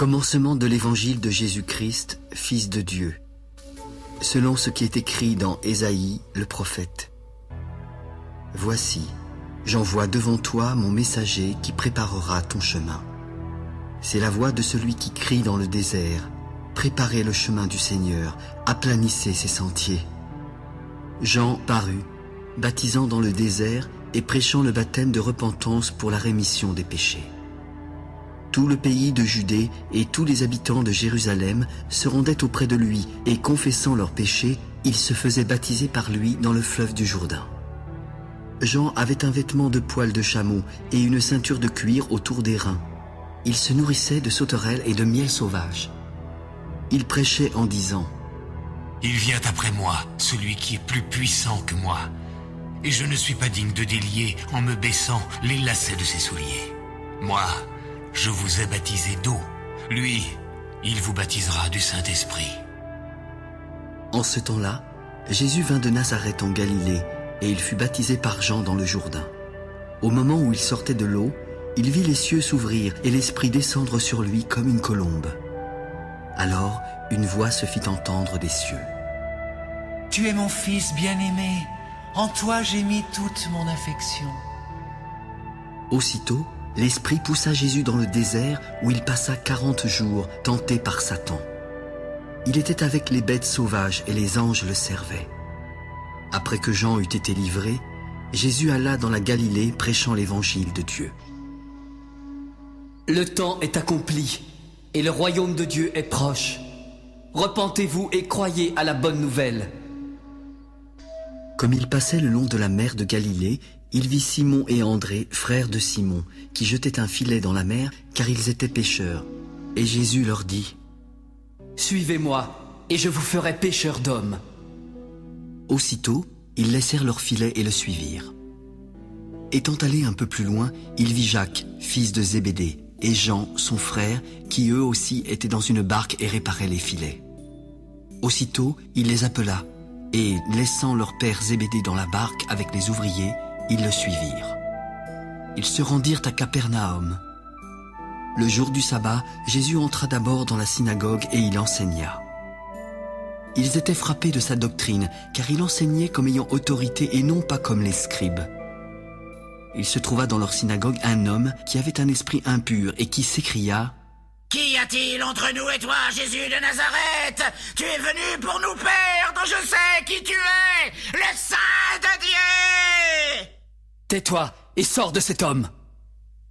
Commencement de l'évangile de Jésus-Christ, Fils de Dieu, selon ce qui est écrit dans Ésaïe, le prophète. Voici, j'envoie devant toi mon messager qui préparera ton chemin. C'est la voix de celui qui crie dans le désert. Préparez le chemin du Seigneur, aplanissez ses sentiers. Jean parut, baptisant dans le désert et prêchant le baptême de repentance pour la rémission des péchés. Tout le pays de Judée et tous les habitants de Jérusalem se rendaient auprès de lui et confessant leurs péchés, ils se faisaient baptiser par lui dans le fleuve du Jourdain. Jean avait un vêtement de poil de chameau et une ceinture de cuir autour des reins. Il se nourrissait de sauterelles et de miel sauvage. Il prêchait en disant « Il vient après moi, celui qui est plus puissant que moi, et je ne suis pas digne de délier en me baissant les lacets de ses souliers. Moi, je vous ai baptisé d'eau. Lui, il vous baptisera du Saint-Esprit. » En ce temps-là, Jésus vint de Nazareth en Galilée, et il fut baptisé par Jean dans le Jourdain. Au moment où il sortait de l'eau, il vit les cieux s'ouvrir et l'Esprit descendre sur lui comme une colombe. Alors, une voix se fit entendre des cieux. « Tu es mon Fils bien-aimé, en toi j'ai mis toute mon affection. » Aussitôt, l'Esprit poussa Jésus dans le désert où il passa 40 jours, tenté par Satan. Il était avec les bêtes sauvages et les anges le servaient. Après que Jean eut été livré, Jésus alla dans la Galilée prêchant l'évangile de Dieu. Le temps est accompli et le royaume de Dieu est proche. Repentez-vous et croyez à la bonne nouvelle. Comme il passait le long de la mer de Galilée, il vit Simon et André, frères de Simon, qui jetaient un filet dans la mer, car ils étaient pêcheurs. Et Jésus leur dit « Suivez-moi, et je vous ferai pêcheurs d'hommes. » Aussitôt, ils laissèrent leur filet et le suivirent. Étant allé un peu plus loin, il vit Jacques, fils de Zébédée, et Jean, son frère, qui eux aussi étaient dans une barque et réparaient les filets. Aussitôt, il les appela, et laissant leur père Zébédée dans la barque avec les ouvriers, ils le suivirent. Ils se rendirent à Capernaum. Le jour du sabbat, Jésus entra d'abord dans la synagogue et il enseigna. Ils étaient frappés de sa doctrine, car il enseignait comme ayant autorité et non pas comme les scribes. Il se trouva dans leur synagogue un homme qui avait un esprit impur et qui s'écria « Qu'y a-t-il entre nous et toi, Jésus de Nazareth? Tu es venu pour nous perdre, je sais qui tu es, le Saint de Dieu !» Tais-toi et sors de cet homme.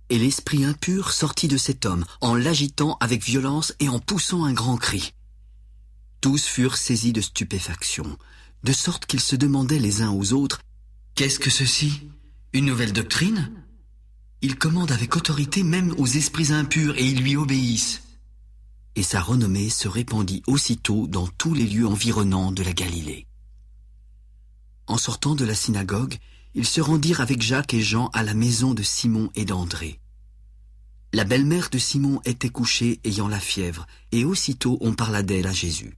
Et l'esprit impur sortit de cet homme, en l'agitant avec violence et en poussant un grand cri. Tous furent saisis de stupéfaction, de sorte qu'ils se demandaient les uns aux autres « Qu'est-ce que ceci? Une nouvelle doctrine? Il commande avec autorité même aux esprits impurs et ils lui obéissent. » Et sa renommée se répandit aussitôt dans tous les lieux environnants de la Galilée. En sortant de la synagogue, ils se rendirent avec Jacques et Jean à la maison de Simon et d'André. La belle-mère de Simon était couchée ayant la fièvre, et aussitôt on parla d'elle à Jésus.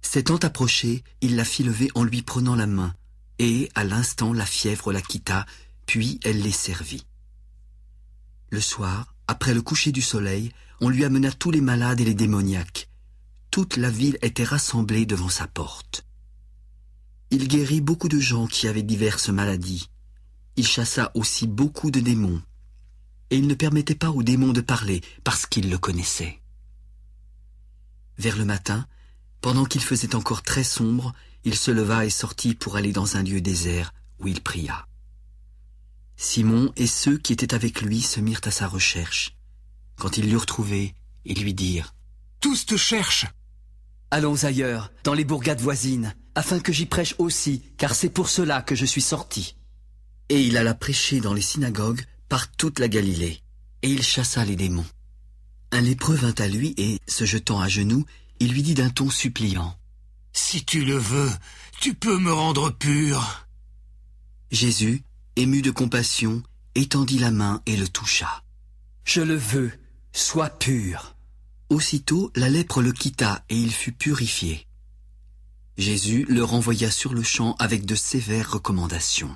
S'étant approché, il la fit lever en lui prenant la main, et à l'instant la fièvre la quitta, puis elle les servit. Le soir, après le coucher du soleil, on lui amena tous les malades et les démoniaques. Toute la ville était rassemblée devant sa porte. Il guérit beaucoup de gens qui avaient diverses maladies. Il chassa aussi beaucoup de démons. Et il ne permettait pas aux démons de parler parce qu'ils le connaissaient. Vers le matin, pendant qu'il faisait encore très sombre, il se leva et sortit pour aller dans un lieu désert où il pria. Simon et ceux qui étaient avec lui se mirent à sa recherche. Quand ils l'eurent trouvé, ils lui dirent « Tous te cherchent. » Allons ailleurs, dans les bourgades voisines, afin que j'y prêche aussi, car c'est pour cela que je suis sorti. » Et il alla prêcher dans les synagogues par toute la Galilée, et il chassa les démons. Un lépreux vint à lui et, se jetant à genoux, il lui dit d'un ton suppliant « Si tu le veux, tu peux me rendre pur. » Jésus, ému de compassion, étendit la main et le toucha. « Je le veux, sois pur. » Aussitôt, la lèpre le quitta et il fut purifié. Jésus le renvoya sur le champ avec de sévères recommandations.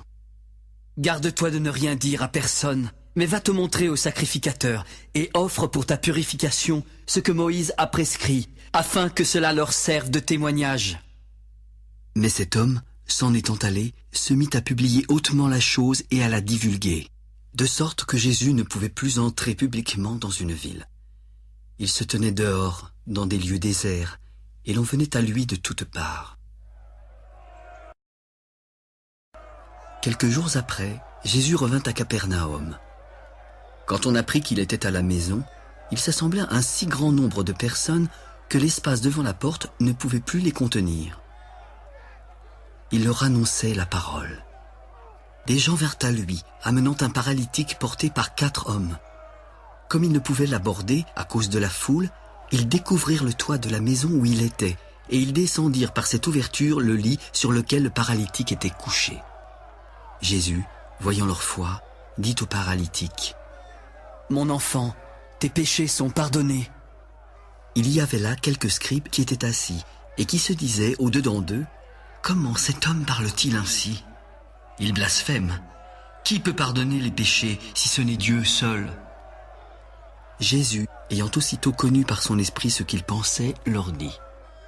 Garde-toi de ne rien dire à personne mais va te montrer au sacrificateur et offre pour ta purification ce que Moïse a prescrit, afin que cela leur serve de témoignage. » Mais cet homme, s'en étant allé, se mit à publier hautement la chose et à la divulguer, de sorte que Jésus ne pouvait plus entrer publiquement dans une ville. Il se tenait dehors, dans des lieux déserts, et l'on venait à lui de toutes parts. Quelques jours après, Jésus revint à Capernaum. Quand on apprit qu'il était à la maison, il s'assembla un si grand nombre de personnes que l'espace devant la porte ne pouvait plus les contenir. Il leur annonçait la parole. Des gens vinrent à lui, amenant un paralytique porté par 4 hommes. Comme ils ne pouvaient l'aborder à cause de la foule, ils découvrirent le toit de la maison où il était, et ils descendirent par cette ouverture le lit sur lequel le paralytique était couché. Jésus, voyant leur foi, dit au paralytique : « Mon enfant, tes péchés sont pardonnés. » Il y avait là quelques scribes qui étaient assis, et qui se disaient au-dedans d'eux : « Comment cet homme parle-t-il ainsi ? Il blasphème. Qui peut pardonner les péchés si ce n'est Dieu seul ?» Jésus, ayant aussitôt connu par son esprit ce qu'ils pensaient, leur dit :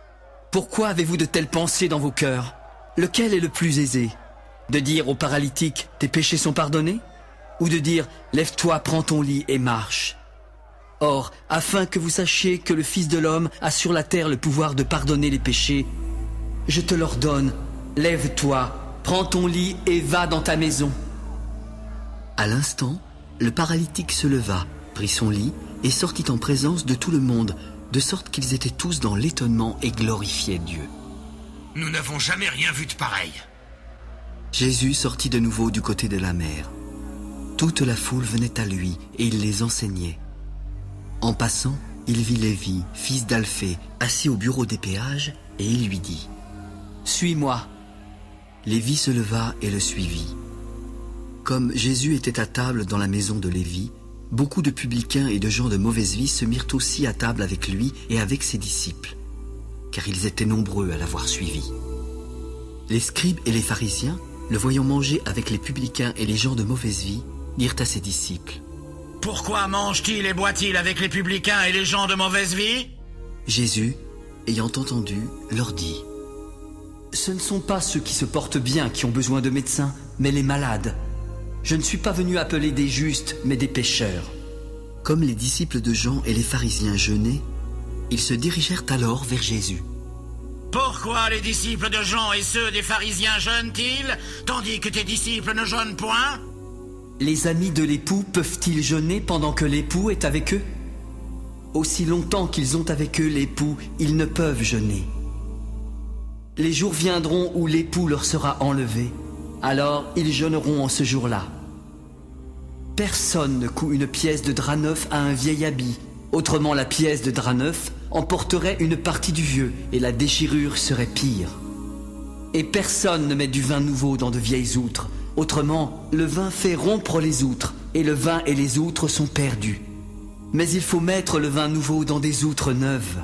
« Pourquoi avez-vous de telles pensées dans vos cœurs ? Lequel est le plus aisé ? De dire au paralytique « Tes péchés sont pardonnés » ou de dire « Lève-toi, prends ton lit et marche » ? Or, afin que vous sachiez que le Fils de l'homme a sur la terre le pouvoir de pardonner les péchés, je te l'ordonne, lève-toi, prends ton lit et va dans ta maison. » À l'instant, le paralytique se leva, prit son lit et sortit en présence de tout le monde, de sorte qu'ils étaient tous dans l'étonnement et glorifiaient Dieu. « Nous n'avons jamais rien vu de pareil. » Jésus sortit de nouveau du côté de la mer. Toute la foule venait à lui et il les enseignait. En passant, il vit Lévi, fils d'Alphée, assis au bureau des péages, et il lui dit : « Suis-moi. » Lévi se leva et le suivit. Comme Jésus était à table dans la maison de Lévi, beaucoup de publicains et de gens de mauvaise vie se mirent aussi à table avec lui et avec ses disciples, car ils étaient nombreux à l'avoir suivi. Les scribes et les pharisiens, le voyant manger avec les publicains et les gens de mauvaise vie, dirent à ses disciples : « Pourquoi mange-t-il et boit-il avec les publicains et les gens de mauvaise vie ?» Jésus, ayant entendu, leur dit : « Ce ne sont pas ceux qui se portent bien qui ont besoin de médecins, mais les malades. Je ne suis pas venu appeler des justes, mais des pécheurs. » Comme les disciples de Jean et les pharisiens jeûnaient, ils se dirigèrent alors vers Jésus. « Pourquoi les disciples de Jean et ceux des pharisiens jeûnent-ils, tandis que tes disciples ne jeûnent point ?» Les amis de l'époux peuvent-ils jeûner pendant que l'époux est avec eux ? Aussi longtemps qu'ils ont avec eux l'époux, ils ne peuvent jeûner. Les jours viendront où l'époux leur sera enlevé, alors ils jeûneront en ce jour-là. Personne ne coud une pièce de drap neuf à un vieil habit, autrement la pièce de drap neuf emporterait une partie du vieux et la déchirure serait pire. Et personne ne met du vin nouveau dans de vieilles outres, autrement le vin fait rompre les outres, et le vin et les outres sont perdus. Mais il faut mettre le vin nouveau dans des outres neuves. »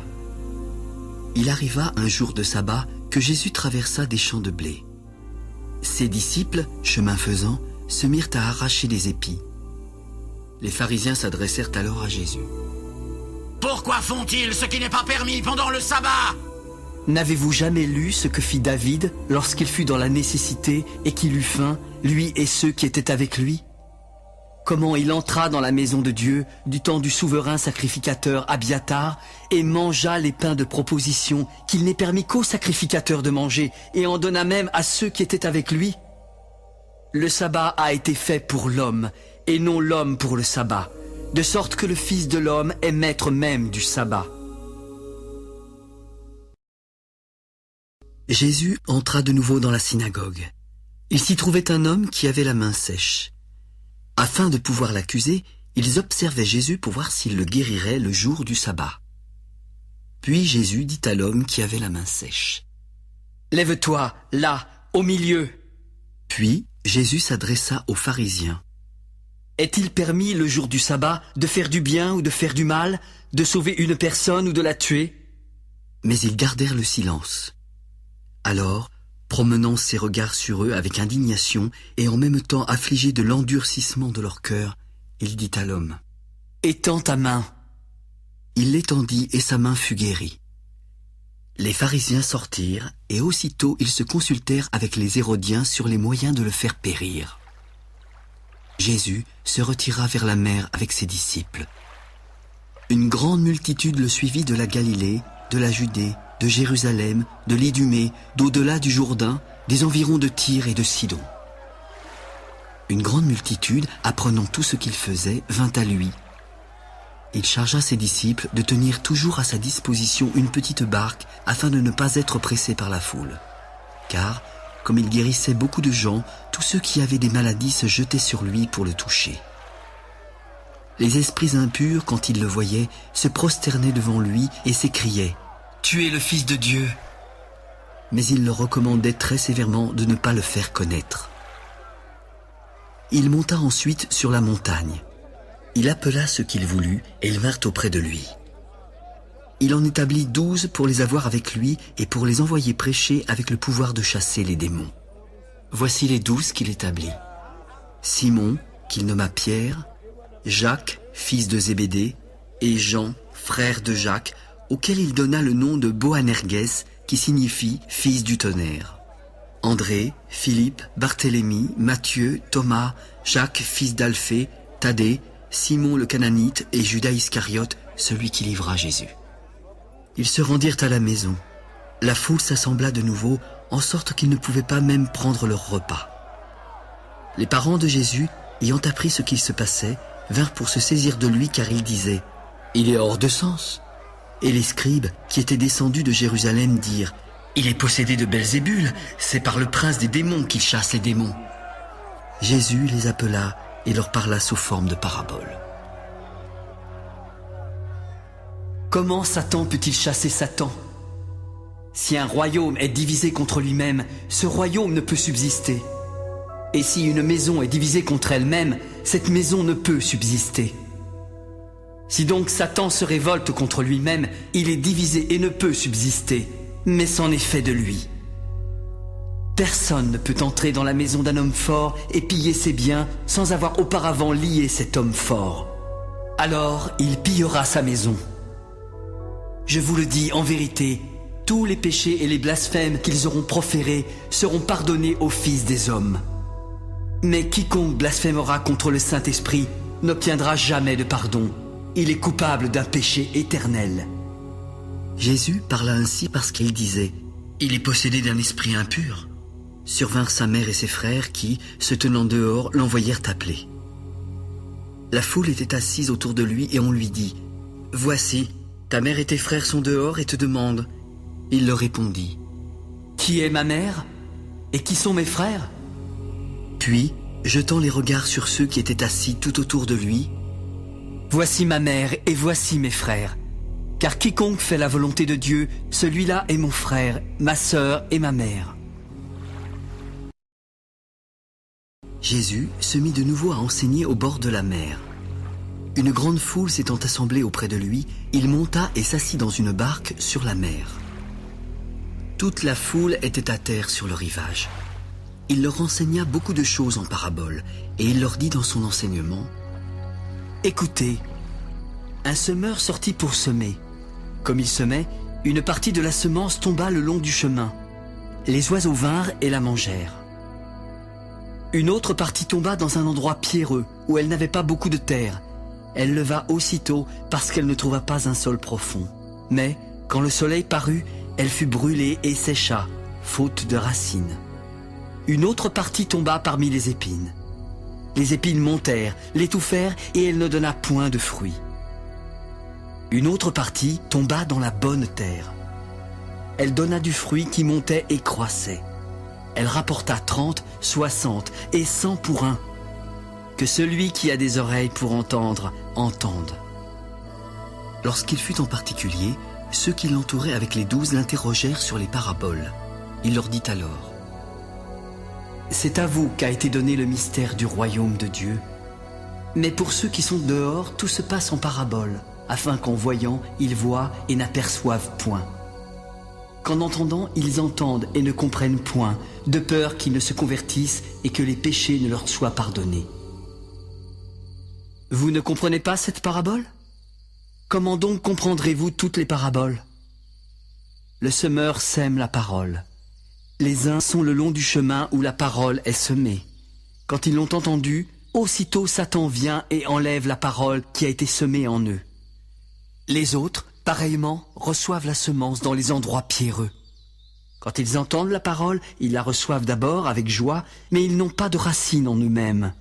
Il arriva un jour de sabbat que Jésus traversa des champs de blé. Ses disciples, chemin faisant, se mirent à arracher des épis. Les pharisiens s'adressèrent alors à Jésus. « Pourquoi font-ils ce qui n'est pas permis pendant le sabbat ?» N'avez-vous jamais lu ce que fit David lorsqu'il fut dans la nécessité et qu'il eut faim, lui et ceux qui étaient avec lui ? Comment il entra dans la maison de Dieu du temps du souverain sacrificateur Abiatar et mangea les pains de proposition qu'il n'est permis qu'aux sacrificateurs de manger et en donna même à ceux qui étaient avec lui ? Le sabbat a été fait pour l'homme et non l'homme pour le sabbat, de sorte que le Fils de l'homme est maître même du sabbat. Jésus entra de nouveau dans la synagogue. Il s'y trouvait un homme qui avait la main sèche. Afin de pouvoir l'accuser, ils observaient Jésus pour voir s'il le guérirait le jour du sabbat. Puis Jésus dit à l'homme qui avait la main sèche : « Lève-toi, là, au milieu. » Puis Jésus s'adressa aux pharisiens. « Est-il permis le jour du sabbat de faire du bien ou de faire du mal, de sauver une personne ou de la tuer ?» Mais ils gardèrent le silence. Alors, promenant ses regards sur eux avec indignation et en même temps affligés de l'endurcissement de leur cœur, il dit à l'homme, « Étends ta main. » Il l'étendit et sa main fut guérie. Les pharisiens sortirent et aussitôt ils se consultèrent avec les Hérodiens sur les moyens de le faire périr. Jésus se retira vers la mer avec ses disciples. Une grande multitude le suivit de la Galilée, de la Judée, de Jérusalem, de l'Idumée, d'au-delà du Jourdain, des environs de Tyr et de Sidon. Une grande multitude, apprenant tout ce qu'il faisait, vint à lui. Il chargea ses disciples de tenir toujours à sa disposition une petite barque afin de ne pas être pressés par la foule. Car, comme il guérissait beaucoup de gens, tous ceux qui avaient des maladies se jetaient sur lui pour le toucher. Les esprits impurs, quand ils le voyaient, se prosternaient devant lui et s'écriaient « Tu es le Fils de Dieu !» Mais il leur recommandait très sévèrement de ne pas le faire connaître. Il monta ensuite sur la montagne. Il appela ceux qu'il voulut et ils vinrent auprès de lui. Il en établit 12 pour les avoir avec lui et pour les envoyer prêcher avec le pouvoir de chasser les démons. Voici les 12 qu'il établit. Simon, qu'il nomma Pierre, Jacques, fils de Zébédée, et Jean, frère de Jacques, auquel il donna le nom de Boanerges, qui signifie « fils du tonnerre ». André, Philippe, Barthélemy, Matthieu, Thomas, Jacques, fils d'Alphée, Thaddée, Simon le Cananite et Judas Iscariote, celui qui livra Jésus. Ils se rendirent à la maison. La foule s'assembla de nouveau, en sorte qu'ils ne pouvaient pas même prendre leur repas. Les parents de Jésus, ayant appris ce qu'il se passait, vinrent pour se saisir de lui car ils disaient « Il est hors de sens !» Et les scribes, qui étaient descendus de Jérusalem, dirent « Il est possédé de Belzébul, c'est par le prince des démons qu'il chasse les démons. » Jésus les appela et leur parla sous forme de parabole. Comment Satan peut-il chasser Satan? Si un royaume est divisé contre lui-même, ce royaume ne peut subsister. Et si une maison est divisée contre elle-même, cette maison ne peut subsister. Si donc Satan se révolte contre lui-même, il est divisé et ne peut subsister, mais c'en est fait de lui. Personne ne peut entrer dans la maison d'un homme fort et piller ses biens sans avoir auparavant lié cet homme fort. Alors il pillera sa maison. Je vous le dis en vérité, tous les péchés et les blasphèmes qu'ils auront proférés seront pardonnés aux fils des hommes. Mais quiconque blasphémera contre le Saint-Esprit n'obtiendra jamais de pardon. Il est coupable d'un péché éternel. Jésus parla ainsi parce qu'il disait « Il est possédé d'un esprit impur ». Survinrent sa mère et ses frères qui, se tenant dehors, l'envoyèrent appeler. La foule était assise autour de lui et on lui dit « Voici, ta mère et tes frères sont dehors et te demandent. » Il leur répondit « Qui est ma mère? Et qui sont mes frères ?» Puis, jetant les regards sur ceux qui étaient assis tout autour de lui, « Voici ma mère et voici mes frères. Car quiconque fait la volonté de Dieu, celui-là est mon frère, ma sœur et ma mère. » Jésus se mit de nouveau à enseigner au bord de la mer. Une grande foule s'étant assemblée auprès de lui, il monta et s'assit dans une barque sur la mer. Toute la foule était à terre sur le rivage. Il leur enseigna beaucoup de choses en paraboles, et il leur dit dans son enseignement « Écoutez, un semeur sortit pour semer. Comme il semait, une partie de la semence tomba le long du chemin. Les oiseaux vinrent et la mangèrent. Une autre partie tomba dans un endroit pierreux, où elle n'avait pas beaucoup de terre. Elle leva aussitôt parce qu'elle ne trouva pas un sol profond. Mais, quand le soleil parut, elle fut brûlée et sécha, faute de racines. Une autre partie tomba parmi les épines. Les épines montèrent, l'étouffèrent et elle ne donna point de fruits. Une autre partie tomba dans la bonne terre. Elle donna du fruit qui montait et croissait. Elle rapporta 30, 60 et 100 pour un. Que celui qui a des oreilles pour entendre, entende. » Lorsqu'il fut en particulier, ceux qui l'entouraient avec les 12 l'interrogèrent sur les paraboles. Il leur dit alors « C'est à vous qu'a été donné le mystère du royaume de Dieu. Mais pour ceux qui sont dehors, tout se passe en paraboles, afin qu'en voyant, ils voient et n'aperçoivent point. Qu'en entendant, ils entendent et ne comprennent point, de peur qu'ils ne se convertissent et que les péchés ne leur soient pardonnés. » Vous ne comprenez pas cette parabole? Comment donc comprendrez-vous toutes les paraboles? Le semeur sème la parole. Les uns sont le long du chemin où la parole est semée. Quand ils l'ont entendue, aussitôt Satan vient et enlève la parole qui a été semée en eux. Les autres, pareillement, reçoivent la semence dans les endroits pierreux. Quand ils entendent la parole, ils la reçoivent d'abord avec joie, mais ils n'ont pas de racine en eux-mêmes.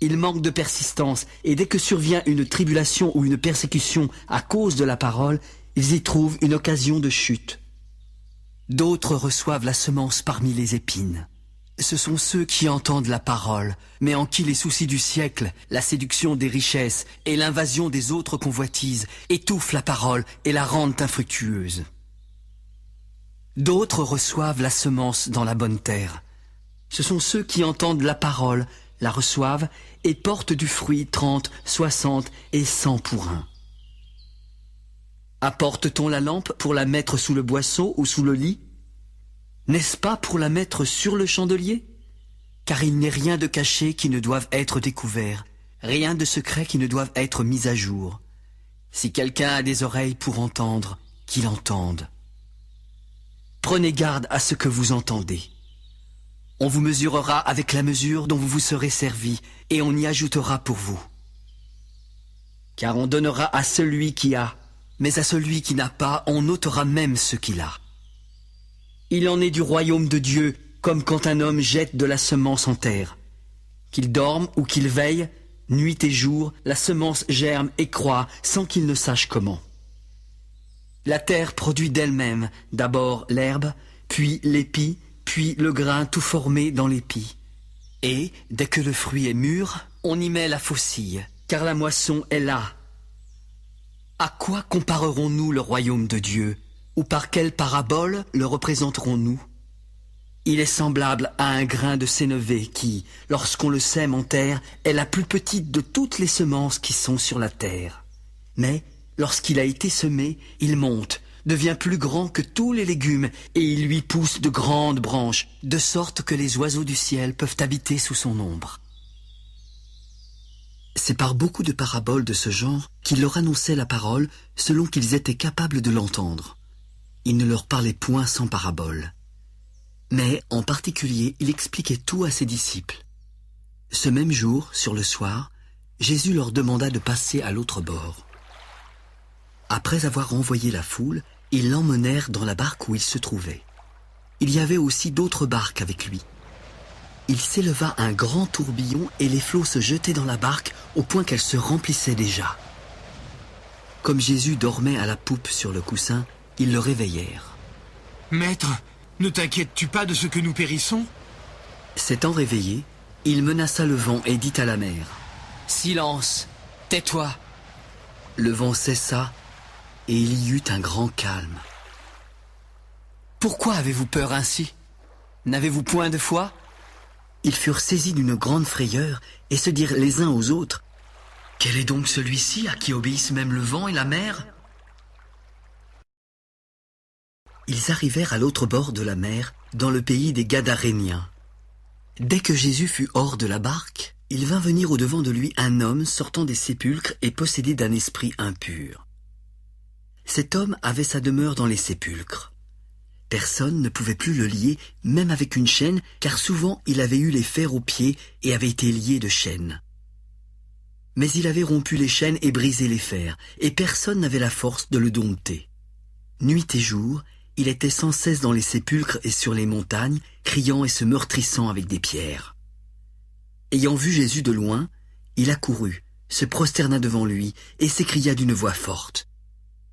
Ils manquent de persistance, et dès que survient une tribulation ou une persécution à cause de la parole, ils y trouvent une occasion de chute. D'autres reçoivent la semence parmi les épines. Ce sont ceux qui entendent la parole, mais en qui les soucis du siècle, la séduction des richesses et l'invasion des autres convoitises étouffent la parole et la rendent infructueuse. D'autres reçoivent la semence dans la bonne terre. Ce sont ceux qui entendent la parole, la reçoivent et portent du fruit 30, 60 et 100 pour un. Apporte-t-on la lampe pour la mettre sous le boisseau ou sous le lit? N'est-ce pas pour la mettre sur le chandelier? Car il n'est rien de caché qui ne doive être découvert, rien de secret qui ne doive être mis à jour. Si quelqu'un a des oreilles pour entendre, qu'il entende. Prenez garde à ce que vous entendez. On vous mesurera avec la mesure dont vous vous serez servi, et on y ajoutera pour vous. Car on donnera à celui qui a, mais à celui qui n'a pas, on ôtera même ce qu'il a. Il en est du royaume de Dieu, comme quand un homme jette de la semence en terre. Qu'il dorme ou qu'il veille, nuit et jour, la semence germe et croît sans qu'il ne sache comment. La terre produit d'elle-même d'abord l'herbe, puis l'épi, puis le grain tout formé dans l'épi. Et, dès que le fruit est mûr, on y met la faucille, car la moisson est là. À quoi comparerons-nous le royaume de Dieu? Ou par quelle parabole le représenterons-nous? Il est semblable à un grain de sénévé qui, lorsqu'on le sème en terre, est la plus petite de toutes les semences qui sont sur la terre. Mais, lorsqu'il a été semé, il monte, devient plus grand que tous les légumes, et il lui pousse de grandes branches, de sorte que les oiseaux du ciel peuvent habiter sous son ombre. C'est par beaucoup de paraboles de ce genre qu'il leur annonçait la parole selon qu'ils étaient capables de l'entendre. Il ne leur parlait point sans parabole. Mais, en particulier, il expliquait tout à ses disciples. Ce même jour, sur le soir, Jésus leur demanda de passer à l'autre bord. Après avoir renvoyé la foule, ils l'emmenèrent dans la barque où il se trouvait. Il y avait aussi d'autres barques avec lui. Il s'éleva un grand tourbillon et les flots se jetaient dans la barque au point qu'elle se remplissait déjà. Comme Jésus dormait à la poupe sur le coussin, ils le réveillèrent. « Maître, ne t'inquiètes-tu pas de ce que nous périssons ?» S'étant réveillé, il menaça le vent et dit à la mer, « Silence, tais-toi !» Le vent cessa et il y eut un grand calme. « Pourquoi avez-vous peur ainsi? N'avez-vous point de foi ?» Ils furent saisis d'une grande frayeur et se dirent les uns aux autres, « Quel est donc celui-ci à qui obéissent même le vent et la mer ?» Ils arrivèrent à l'autre bord de la mer, dans le pays des Gadaréniens. Dès que Jésus fut hors de la barque, il vint venir au-devant de lui un homme sortant des sépulcres et possédé d'un esprit impur. Cet homme avait sa demeure dans les sépulcres. Personne ne pouvait plus le lier, même avec une chaîne, car souvent il avait eu les fers aux pieds et avait été lié de chaînes. Mais il avait rompu les chaînes et brisé les fers, et personne n'avait la force de le dompter. Nuit et jour, il était sans cesse dans les sépulcres et sur les montagnes, criant et se meurtrissant avec des pierres. Ayant vu Jésus de loin, il accourut, se prosterna devant lui et s'écria d'une voix forte.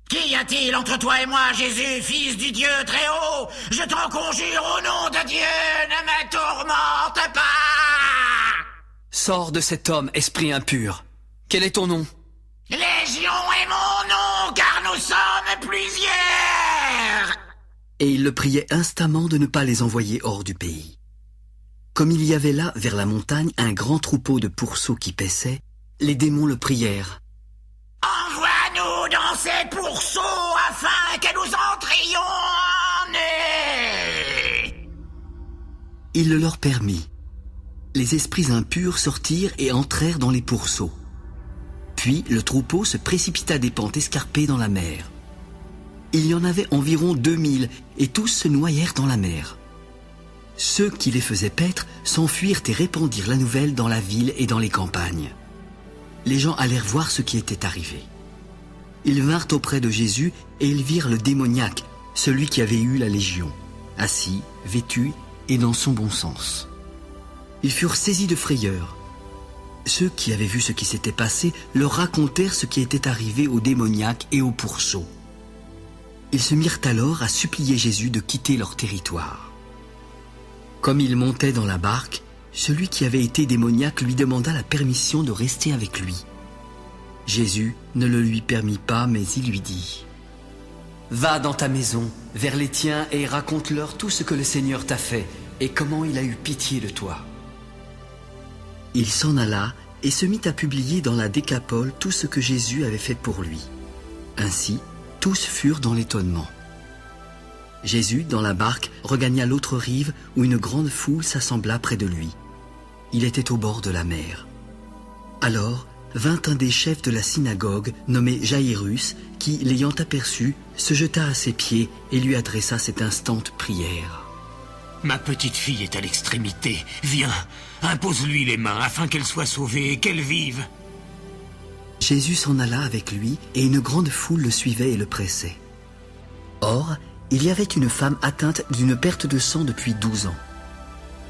« Qu'y a-t-il entre toi et moi, Jésus, fils du Dieu très haut? Je t'en conjure au nom de Dieu, ne me tourmente pas !»« Sors de cet homme, esprit impur. Quel est ton nom? » ?»« Légion est mon nom, car nous sommes plusieurs !» Et il le priait instamment de ne pas les envoyer hors du pays. Comme il y avait là, vers la montagne, un grand troupeau de pourceaux qui paissaient, les démons le prièrent. « Envoie-nous dans ces pourceaux afin que nous entrions en eux !» Il le leur permit. Les esprits impurs sortirent et entrèrent dans les pourceaux. Puis le troupeau se précipita des pentes escarpées dans la mer. Il y en avait environ 2000, et tous se noyèrent dans la mer. Ceux qui les faisaient paître s'enfuirent et répandirent la nouvelle dans la ville et dans les campagnes. Les gens allèrent voir ce qui était arrivé. Ils vinrent auprès de Jésus et ils virent le démoniaque, celui qui avait eu la légion, assis, vêtu et dans son bon sens. Ils furent saisis de frayeur. Ceux qui avaient vu ce qui s'était passé leur racontèrent ce qui était arrivé au démoniaque et au pourceau. Ils se mirent alors à supplier Jésus de quitter leur territoire. Comme il montait dans la barque, celui qui avait été démoniaque lui demanda la permission de rester avec lui. Jésus ne le lui permit pas, mais il lui dit : « Va dans ta maison, vers les tiens, et raconte-leur tout ce que le Seigneur t'a fait, et comment il a eu pitié de toi. » Il s'en alla et se mit à publier dans la Décapole tout ce que Jésus avait fait pour lui. Ainsi, tous furent dans l'étonnement. Jésus, dans la barque, regagna l'autre rive où une grande foule s'assembla près de lui. Il était au bord de la mer. Alors vint un des chefs de la synagogue, nommé Jaïrus, qui, l'ayant aperçu, se jeta à ses pieds et lui adressa cette instante prière. « Ma petite fille est à l'extrémité. Viens, impose-lui les mains afin qu'elle soit sauvée et qu'elle vive. » Jésus s'en alla avec lui et une grande foule le suivait et le pressait. Or, il y avait une femme atteinte d'une perte de sang depuis 12 ans.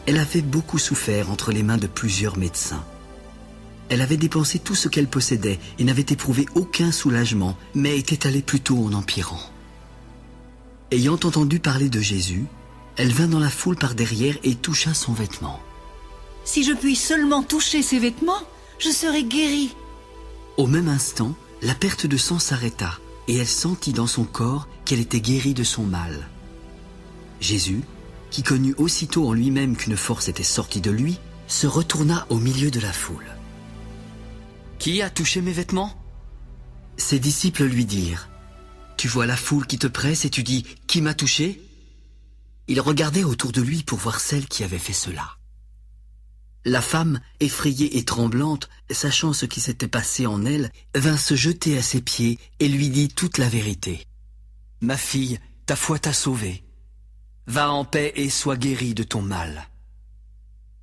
Elle avait beaucoup souffert entre les mains de plusieurs médecins. Elle avait dépensé tout ce qu'elle possédait et n'avait éprouvé aucun soulagement, mais était allée plutôt en empirant. Ayant entendu parler de Jésus, elle vint dans la foule par derrière et toucha son vêtement. « Si je puis seulement toucher ses vêtements, je serai guérie. » Au même instant, la perte de sang s'arrêta et elle sentit dans son corps qu'elle était guérie de son mal. Jésus, qui connut aussitôt en lui-même qu'une force était sortie de lui, se retourna au milieu de la foule. « Qui a touché mes vêtements ?» Ses disciples lui dirent : « Tu vois la foule qui te presse et tu dis : Qui m'a touché ?» Il regardait autour de lui pour voir celle qui avait fait cela. La femme, effrayée et tremblante, sachant ce qui s'était passé en elle, vint se jeter à ses pieds et lui dit toute la vérité. « Ma fille, ta foi t'a sauvée. Va en paix et sois guérie de ton mal. »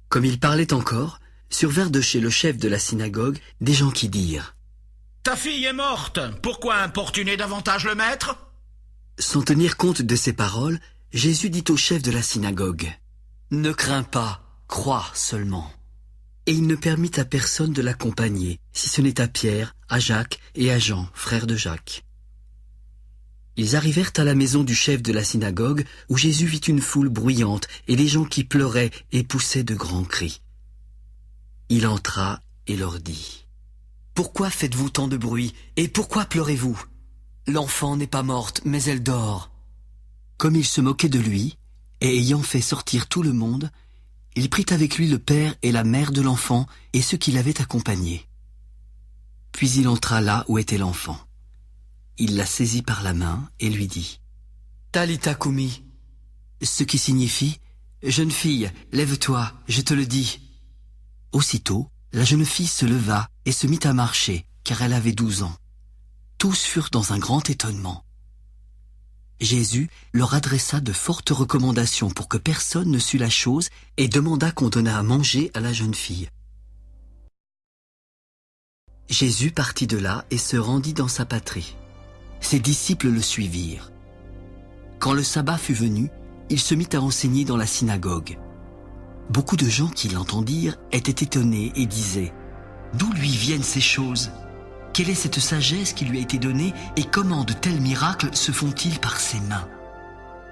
Comme il parlait encore, survinrent de chez le chef de la synagogue des gens qui dirent : « Ta fille est morte, pourquoi importuner davantage le maître ?» Sans tenir compte de ces paroles, Jésus dit au chef de la synagogue : « Ne crains pas, crois seulement. » Et il ne permit à personne de l'accompagner, si ce n'est à Pierre, à Jacques et à Jean, frères de Jacques. Ils arrivèrent à la maison du chef de la synagogue, où Jésus vit une foule bruyante et des gens qui pleuraient et poussaient de grands cris. Il entra et leur dit : « Pourquoi faites-vous tant de bruit et pourquoi pleurez-vous ? L'enfant n'est pas morte, mais elle dort. » Comme il se moquait de lui, et ayant fait sortir tout le monde, il prit avec lui le père et la mère de l'enfant et ceux qui l'avaient accompagné. Puis il entra là où était l'enfant. Il la saisit par la main et lui dit : « Talitha koumi », ce qui signifie : « Jeune fille, lève-toi, je te le dis. » Aussitôt, la jeune fille se leva et se mit à marcher, car elle avait 12 ans. Tous furent dans un grand étonnement. Jésus leur adressa de fortes recommandations pour que personne ne sût la chose et demanda qu'on donnât à manger à la jeune fille. Jésus partit de là et se rendit dans sa patrie. Ses disciples le suivirent. Quand le sabbat fut venu, il se mit à enseigner dans la synagogue. Beaucoup de gens qui l'entendirent étaient étonnés et disaient : « D'où lui viennent ces choses ? Quelle est cette sagesse qui lui a été donnée et comment de tels miracles se font-ils par ses mains ?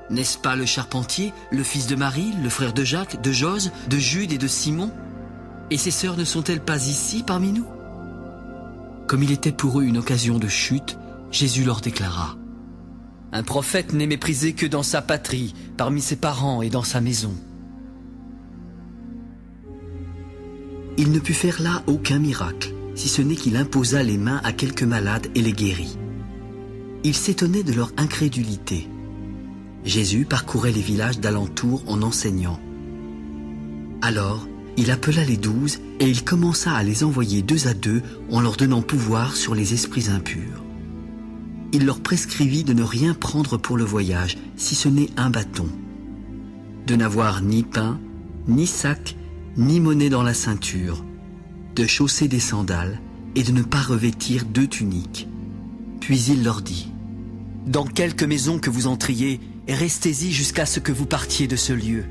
N'est-ce pas le charpentier, le fils de Marie, le frère de Jacques, de Jose, de Jude et de Simon ? Et ses sœurs ne sont-elles pas ici parmi nous ?» Comme il était pour eux une occasion de chute, Jésus leur déclara : « Un prophète n'est méprisé que dans sa patrie, parmi ses parents et dans sa maison. » Il ne put faire là aucun miracle, si ce n'est qu'il imposa les mains à quelques malades et les guérit. Il s'étonnait de leur incrédulité. Jésus parcourait les villages d'alentour en enseignant. Alors, il appela les 12 et il commença à les envoyer 2 à 2 en leur donnant pouvoir sur les esprits impurs. Il leur prescrivit de ne rien prendre pour le voyage, si ce n'est un bâton, de n'avoir ni pain, ni sac, ni monnaie dans la ceinture, de chausser des sandales et de ne pas revêtir 2 tuniques. Puis il leur dit : « Dans quelque maison que vous entriez, restez-y jusqu'à ce que vous partiez de ce lieu.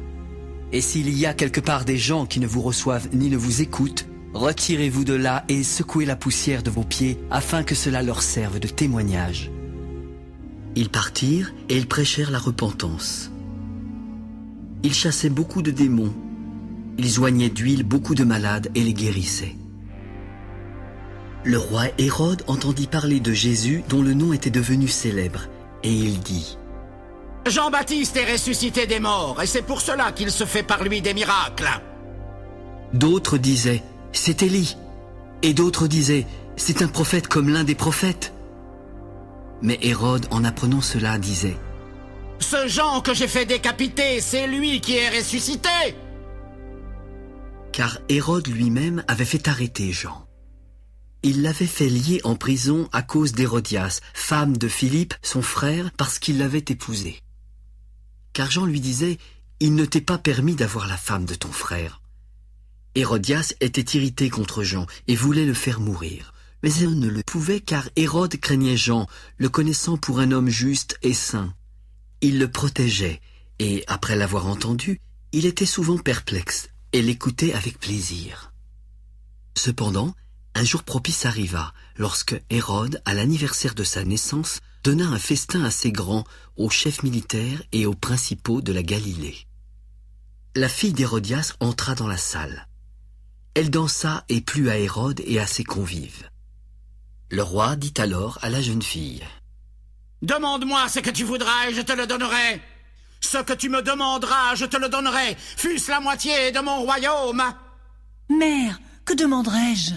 Et s'il y a quelque part des gens qui ne vous reçoivent ni ne vous écoutent, retirez-vous de là et secouez la poussière de vos pieds afin que cela leur serve de témoignage. » Ils partirent et ils prêchèrent la repentance. Ils chassaient beaucoup de démons. Ils oignaient d'huile beaucoup de malades et les guérissaient. Le roi Hérode entendit parler de Jésus dont le nom était devenu célèbre, et il dit : Jean-Baptiste est ressuscité des morts, et c'est pour cela qu'il se fait par lui des miracles. D'autres disaient : c'est Élie. Et d'autres disaient : c'est un prophète comme l'un des prophètes. Mais Hérode, en apprenant cela, disait : Ce Jean que j'ai fait décapiter, c'est lui qui est ressuscité. Car Hérode lui-même avait fait arrêter Jean. Il l'avait fait lier en prison à cause d'Hérodias, femme de Philippe, son frère, parce qu'il l'avait épousée. Car Jean lui disait : il ne t'est pas permis d'avoir la femme de ton frère. Hérodias était irrité contre Jean et voulait le faire mourir. Mais elle ne le pouvait car Hérode craignait Jean, le connaissant pour un homme juste et saint. Il le protégeait et, après l'avoir entendu, il était souvent perplexe et l'écoutait avec plaisir. Cependant, un jour propice arriva, lorsque Hérode, à l'anniversaire de sa naissance, donna un festin assez grand aux chefs militaires et aux principaux de la Galilée. La fille d'Hérodias entra dans la salle. Elle dansa et plut à Hérode et à ses convives. Le roi dit alors à la jeune fille : « Demande-moi ce que tu voudras et je te le donnerai. Ce que tu me demanderas, je te le donnerai, fût-ce la moitié de mon royaume. » Mère, que demanderai-je ?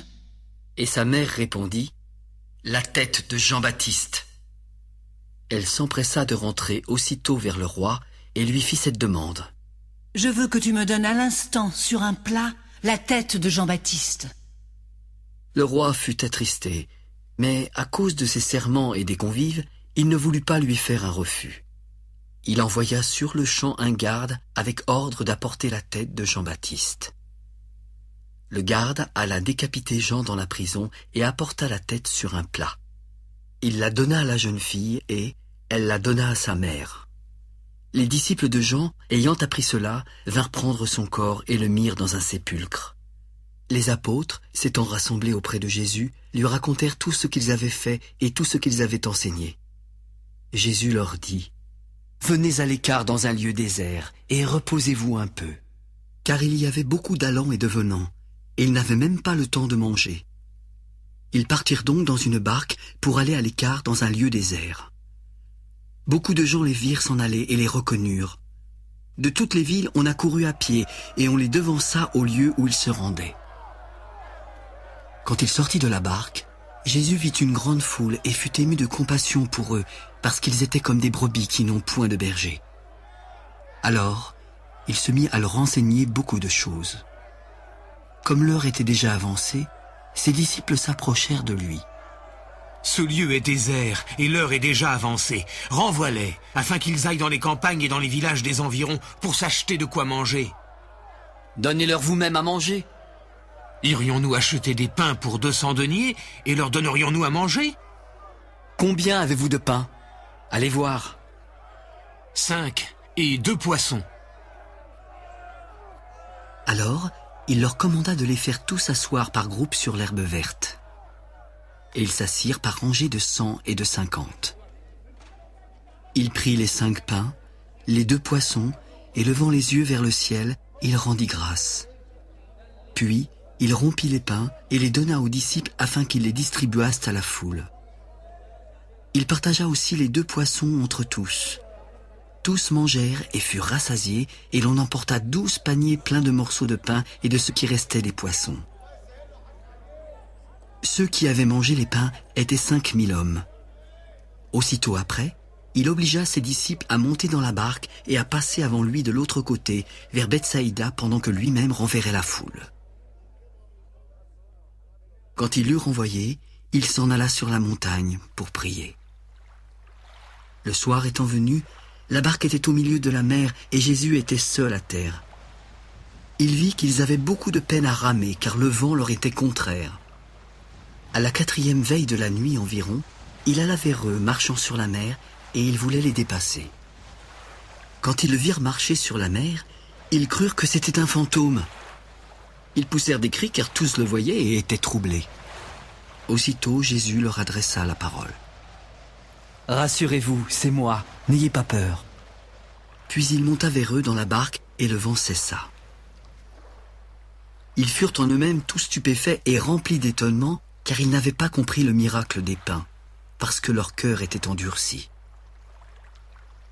Et sa mère répondit : La tête de Jean-Baptiste. Elle s'empressa de rentrer aussitôt vers le roi et lui fit cette demande. Je veux que tu me donnes à l'instant, sur un plat, la tête de Jean-Baptiste. Le roi fut attristé, mais à cause de ses serments et des convives, il ne voulut pas lui faire un refus. Il envoya sur-le-champ un garde avec ordre d'apporter la tête de Jean-Baptiste. Le garde alla décapiter Jean dans la prison et apporta la tête sur un plat. Il la donna à la jeune fille et elle la donna à sa mère. Les disciples de Jean, ayant appris cela, vinrent prendre son corps et le mirent dans un sépulcre. Les apôtres, s'étant rassemblés auprès de Jésus, lui racontèrent tout ce qu'ils avaient fait et tout ce qu'ils avaient enseigné. Jésus leur dit : Venez à l'écart dans un lieu désert et reposez-vous un peu. Car il y avait beaucoup d'allants et de venants, et ils n'avaient même pas le temps de manger. Ils partirent donc dans une barque pour aller à l'écart dans un lieu désert. Beaucoup de gens les virent s'en aller et les reconnurent. De toutes les villes, on accourut à pied et on les devança au lieu où ils se rendaient. Quand il sortit de la barque, Jésus vit une grande foule et fut ému de compassion pour eux, parce qu'ils étaient comme des brebis qui n'ont point de berger. Alors, il se mit à leur enseigner beaucoup de choses. Comme l'heure était déjà avancée, ses disciples s'approchèrent de lui. « Ce lieu est désert et l'heure est déjà avancée. Renvoie-les, afin qu'ils aillent dans les campagnes et dans les villages des environs pour s'acheter de quoi manger. » « Donnez-leur vous-même à manger. » Irions-nous acheter des pains pour 200 deniers et leur donnerions-nous à manger ? Combien avez-vous de pain ? Allez voir. 5 et 2 poissons. Alors, il leur commanda de les faire tous asseoir par groupes sur l'herbe verte. Et ils s'assirent par rangées de 100 et de 50. Il prit les 5 pains, les 2 poissons, et levant les yeux vers le ciel, il rendit grâce. Puis, il rompit les pains et les donna aux disciples afin qu'ils les distribuassent à la foule. Il partagea aussi les 2 poissons entre tous. Tous mangèrent et furent rassasiés, et l'on emporta 12 paniers pleins de morceaux de pain et de ce qui restait des poissons. Ceux qui avaient mangé les pains étaient 5000 hommes. Aussitôt après, il obligea ses disciples à monter dans la barque et à passer avant lui de l'autre côté, vers Bethsaïda, pendant que lui-même renverrait la foule. Quand il l'eut renvoyé, il s'en alla sur la montagne pour prier. Le soir étant venu, la barque était au milieu de la mer et Jésus était seul à terre. Il vit qu'ils avaient beaucoup de peine à ramer car le vent leur était contraire. À la 4e veille de la nuit environ, il alla vers eux marchant sur la mer et il voulait les dépasser. Quand ils le virent marcher sur la mer, ils crurent que c'était un fantôme. Ils poussèrent des cris car tous le voyaient et étaient troublés. Aussitôt Jésus leur adressa la parole. « Rassurez-vous, c'est moi, n'ayez pas peur. » Puis il monta vers eux dans la barque et le vent cessa. Ils furent en eux-mêmes tous stupéfaits et remplis d'étonnement, car ils n'avaient pas compris le miracle des pains, parce que leur cœur était endurci.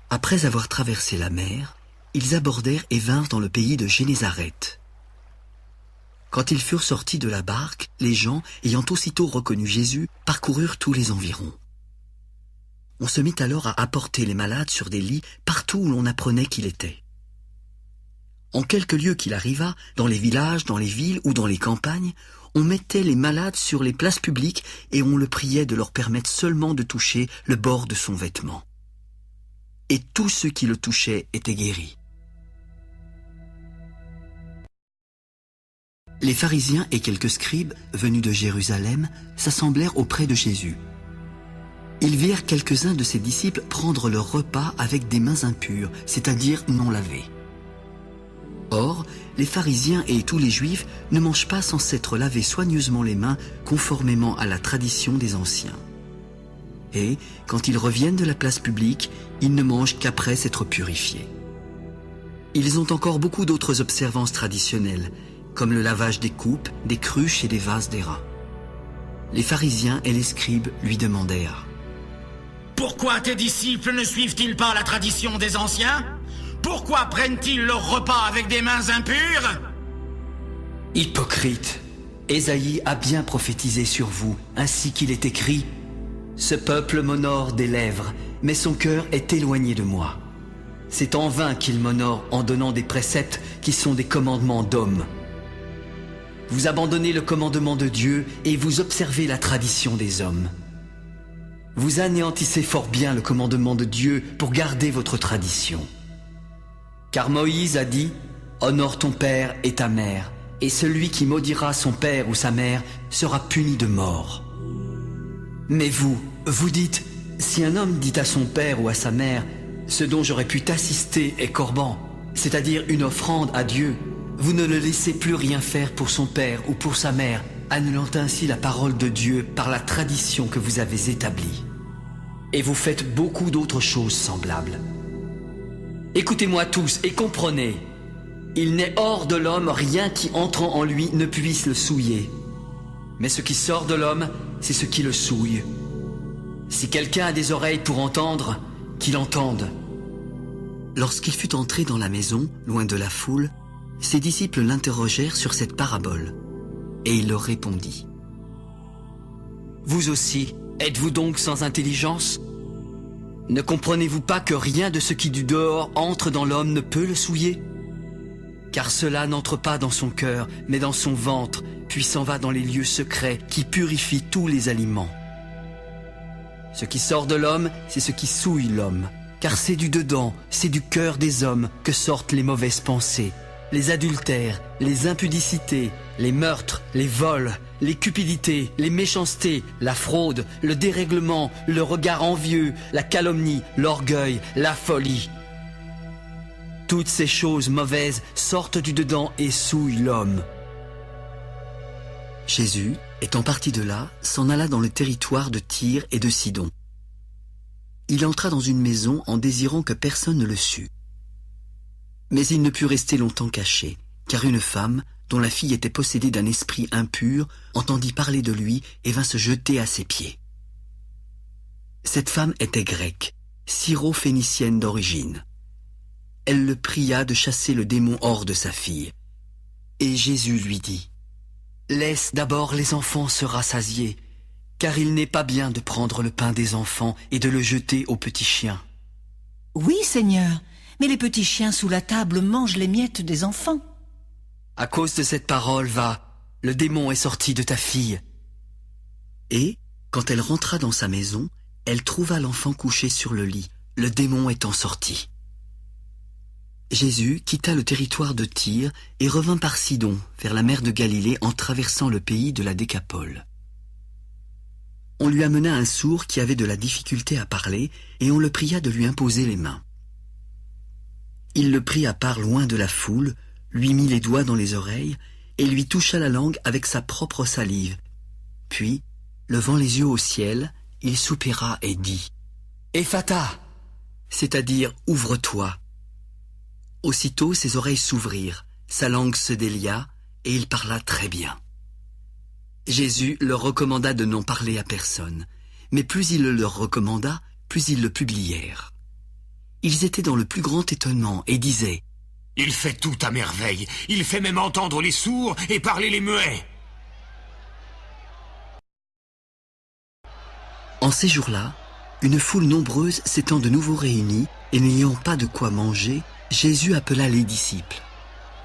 Après avoir traversé la mer, ils abordèrent et vinrent dans le pays de Génézareth. Quand ils furent sortis de la barque, les gens, ayant aussitôt reconnu Jésus, parcoururent tous les environs. On se mit alors à apporter les malades sur des lits partout où l'on apprenait qu'il était. En quelque lieu qu'il arriva, dans les villages, dans les villes ou dans les campagnes, on mettait les malades sur les places publiques et on le priait de leur permettre seulement de toucher le bord de son vêtement. Et tous ceux qui le touchaient étaient guéris. Les pharisiens et quelques scribes, venus de Jérusalem, s'assemblèrent auprès de Jésus. Ils virent quelques-uns de ses disciples prendre leur repas avec des mains impures, c'est-à-dire non lavées. Or, les pharisiens et tous les juifs ne mangent pas sans s'être lavés soigneusement les mains, conformément à la tradition des anciens. Et, quand ils reviennent de la place publique, ils ne mangent qu'après s'être purifiés. Ils ont encore beaucoup d'autres observances traditionnelles, comme le lavage des coupes, des cruches et des vases d'airain. Les pharisiens et les scribes lui demandèrent: « Pourquoi tes disciples ne suivent-ils pas la tradition des anciens ? Pourquoi prennent-ils leur repas avec des mains impures ?» Hypocrite, Ésaïe a bien prophétisé sur vous, ainsi qu'il est écrit: « Ce peuple m'honore des lèvres, mais son cœur est éloigné de moi. C'est en vain qu'il m'honore en donnant des préceptes qui sont des commandements d'hommes. » Vous abandonnez le commandement de Dieu et vous observez la tradition des hommes. Vous anéantissez fort bien le commandement de Dieu pour garder votre tradition. Car Moïse a dit: « Honore ton père et ta mère, et celui qui maudira son père ou sa mère sera puni de mort. » Mais vous, vous dites: « Si un homme dit à son père ou à sa mère, ce dont j'aurais pu t'assister est corban, c'est-à-dire une offrande à Dieu, vous ne le laissez plus rien faire pour son père ou pour sa mère, annulant ainsi la parole de Dieu par la tradition que vous avez établie. Et vous faites beaucoup d'autres choses semblables. Écoutez-moi tous et comprenez. Il n'est hors de l'homme rien qui entrant en lui ne puisse le souiller. Mais ce qui sort de l'homme, c'est ce qui le souille. Si quelqu'un a des oreilles pour entendre, qu'il entende. » Lorsqu'il fut entré dans la maison, loin de la foule, ses disciples l'interrogèrent sur cette parabole, et il leur répondit: « Vous aussi, êtes-vous donc sans intelligence ? Ne comprenez-vous pas que rien de ce qui du dehors entre dans l'homme ne peut le souiller ? Car cela n'entre pas dans son cœur, mais dans son ventre, puis s'en va dans les lieux secrets qui purifient tous les aliments. Ce qui sort de l'homme, c'est ce qui souille l'homme, car c'est du dedans, c'est du cœur des hommes que sortent les mauvaises pensées, les adultères, les impudicités, les meurtres, les vols, les cupidités, les méchancetés, la fraude, le dérèglement, le regard envieux, la calomnie, l'orgueil, la folie. Toutes ces choses mauvaises sortent du dedans et souillent l'homme. » Jésus, étant parti de là, s'en alla dans le territoire de Tyr et de Sidon. Il entra dans une maison en désirant que personne ne le sût. Mais il ne put rester longtemps caché, car une femme, dont la fille était possédée d'un esprit impur, entendit parler de lui et vint se jeter à ses pieds. Cette femme était grecque, syro-phénicienne d'origine. Elle le pria de chasser le démon hors de sa fille. Et Jésus lui dit: « Laisse d'abord les enfants se rassasier, car il n'est pas bien de prendre le pain des enfants et de le jeter aux petits chiens. » Oui, Seigneur, mais les petits chiens sous la table mangent les miettes des enfants. À cause de cette parole, va, le démon est sorti de ta fille. » Et, quand elle rentra dans sa maison, elle trouva l'enfant couché sur le lit, le démon étant sorti. Jésus quitta le territoire de Tyr et revint par Sidon, vers la mer de Galilée, en traversant le pays de la Décapole. On lui amena un sourd qui avait de la difficulté à parler, et on le pria de lui imposer les mains. Il le prit à part loin de la foule, lui mit les doigts dans les oreilles, et lui toucha la langue avec sa propre salive. Puis, levant les yeux au ciel, il soupira et dit « Ephata !» c'est-à-dire « Ouvre-toi !» Aussitôt ses oreilles s'ouvrirent, sa langue se délia, et il parla très bien. Jésus leur recommanda de n'en parler à personne, mais plus il le leur recommanda, plus ils le publièrent. Ils étaient dans le plus grand étonnement et disaient « Il fait tout à merveille, il fait même entendre les sourds et parler les muets !» En ces jours-là, une foule nombreuse s'étant de nouveau réunie et n'ayant pas de quoi manger, Jésus appela les disciples.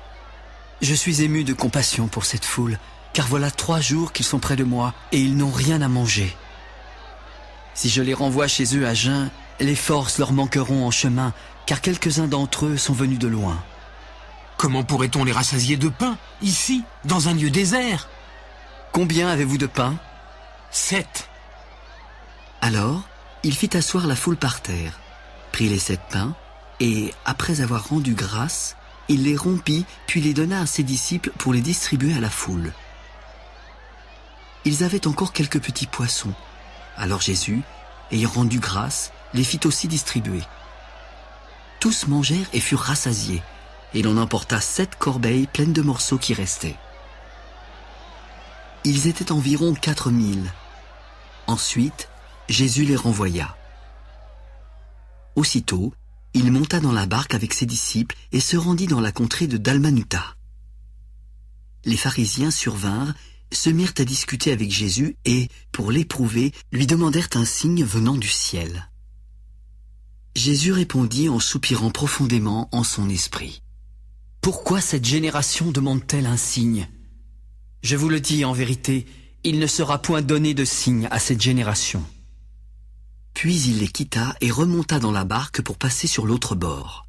« Je suis ému de compassion pour cette foule, car voilà 3 jours qu'ils sont près de moi et ils n'ont rien à manger. Si je les renvoie chez eux à jeun, les forces leur manqueront en chemin, car quelques-uns d'entre eux sont venus de loin. » Comment pourrait-on les rassasier de pain, ici, dans un lieu désert ? Combien avez-vous de pain ? 7. Alors, il fit asseoir la foule par terre, prit les 7 pains, et, après avoir rendu grâce, il les rompit, puis les donna à ses disciples pour les distribuer à la foule. Ils avaient encore quelques petits poissons. Alors Jésus, ayant rendu grâce, les fit aussi distribuer. Tous mangèrent et furent rassasiés, et l'on emporta 7 corbeilles pleines de morceaux qui restaient. Ils étaient environ 4000. Ensuite, Jésus les renvoya. Aussitôt, il monta dans la barque avec ses disciples et se rendit dans la contrée de Dalmanuta. Les pharisiens survinrent, se mirent à discuter avec Jésus et, pour l'éprouver, lui demandèrent un signe venant du ciel. Jésus répondit en soupirant profondément en son esprit. « Pourquoi cette génération demande-t-elle un signe ? Je vous le dis en vérité, il ne sera point donné de signe à cette génération. » Puis il les quitta et remonta dans la barque pour passer sur l'autre bord.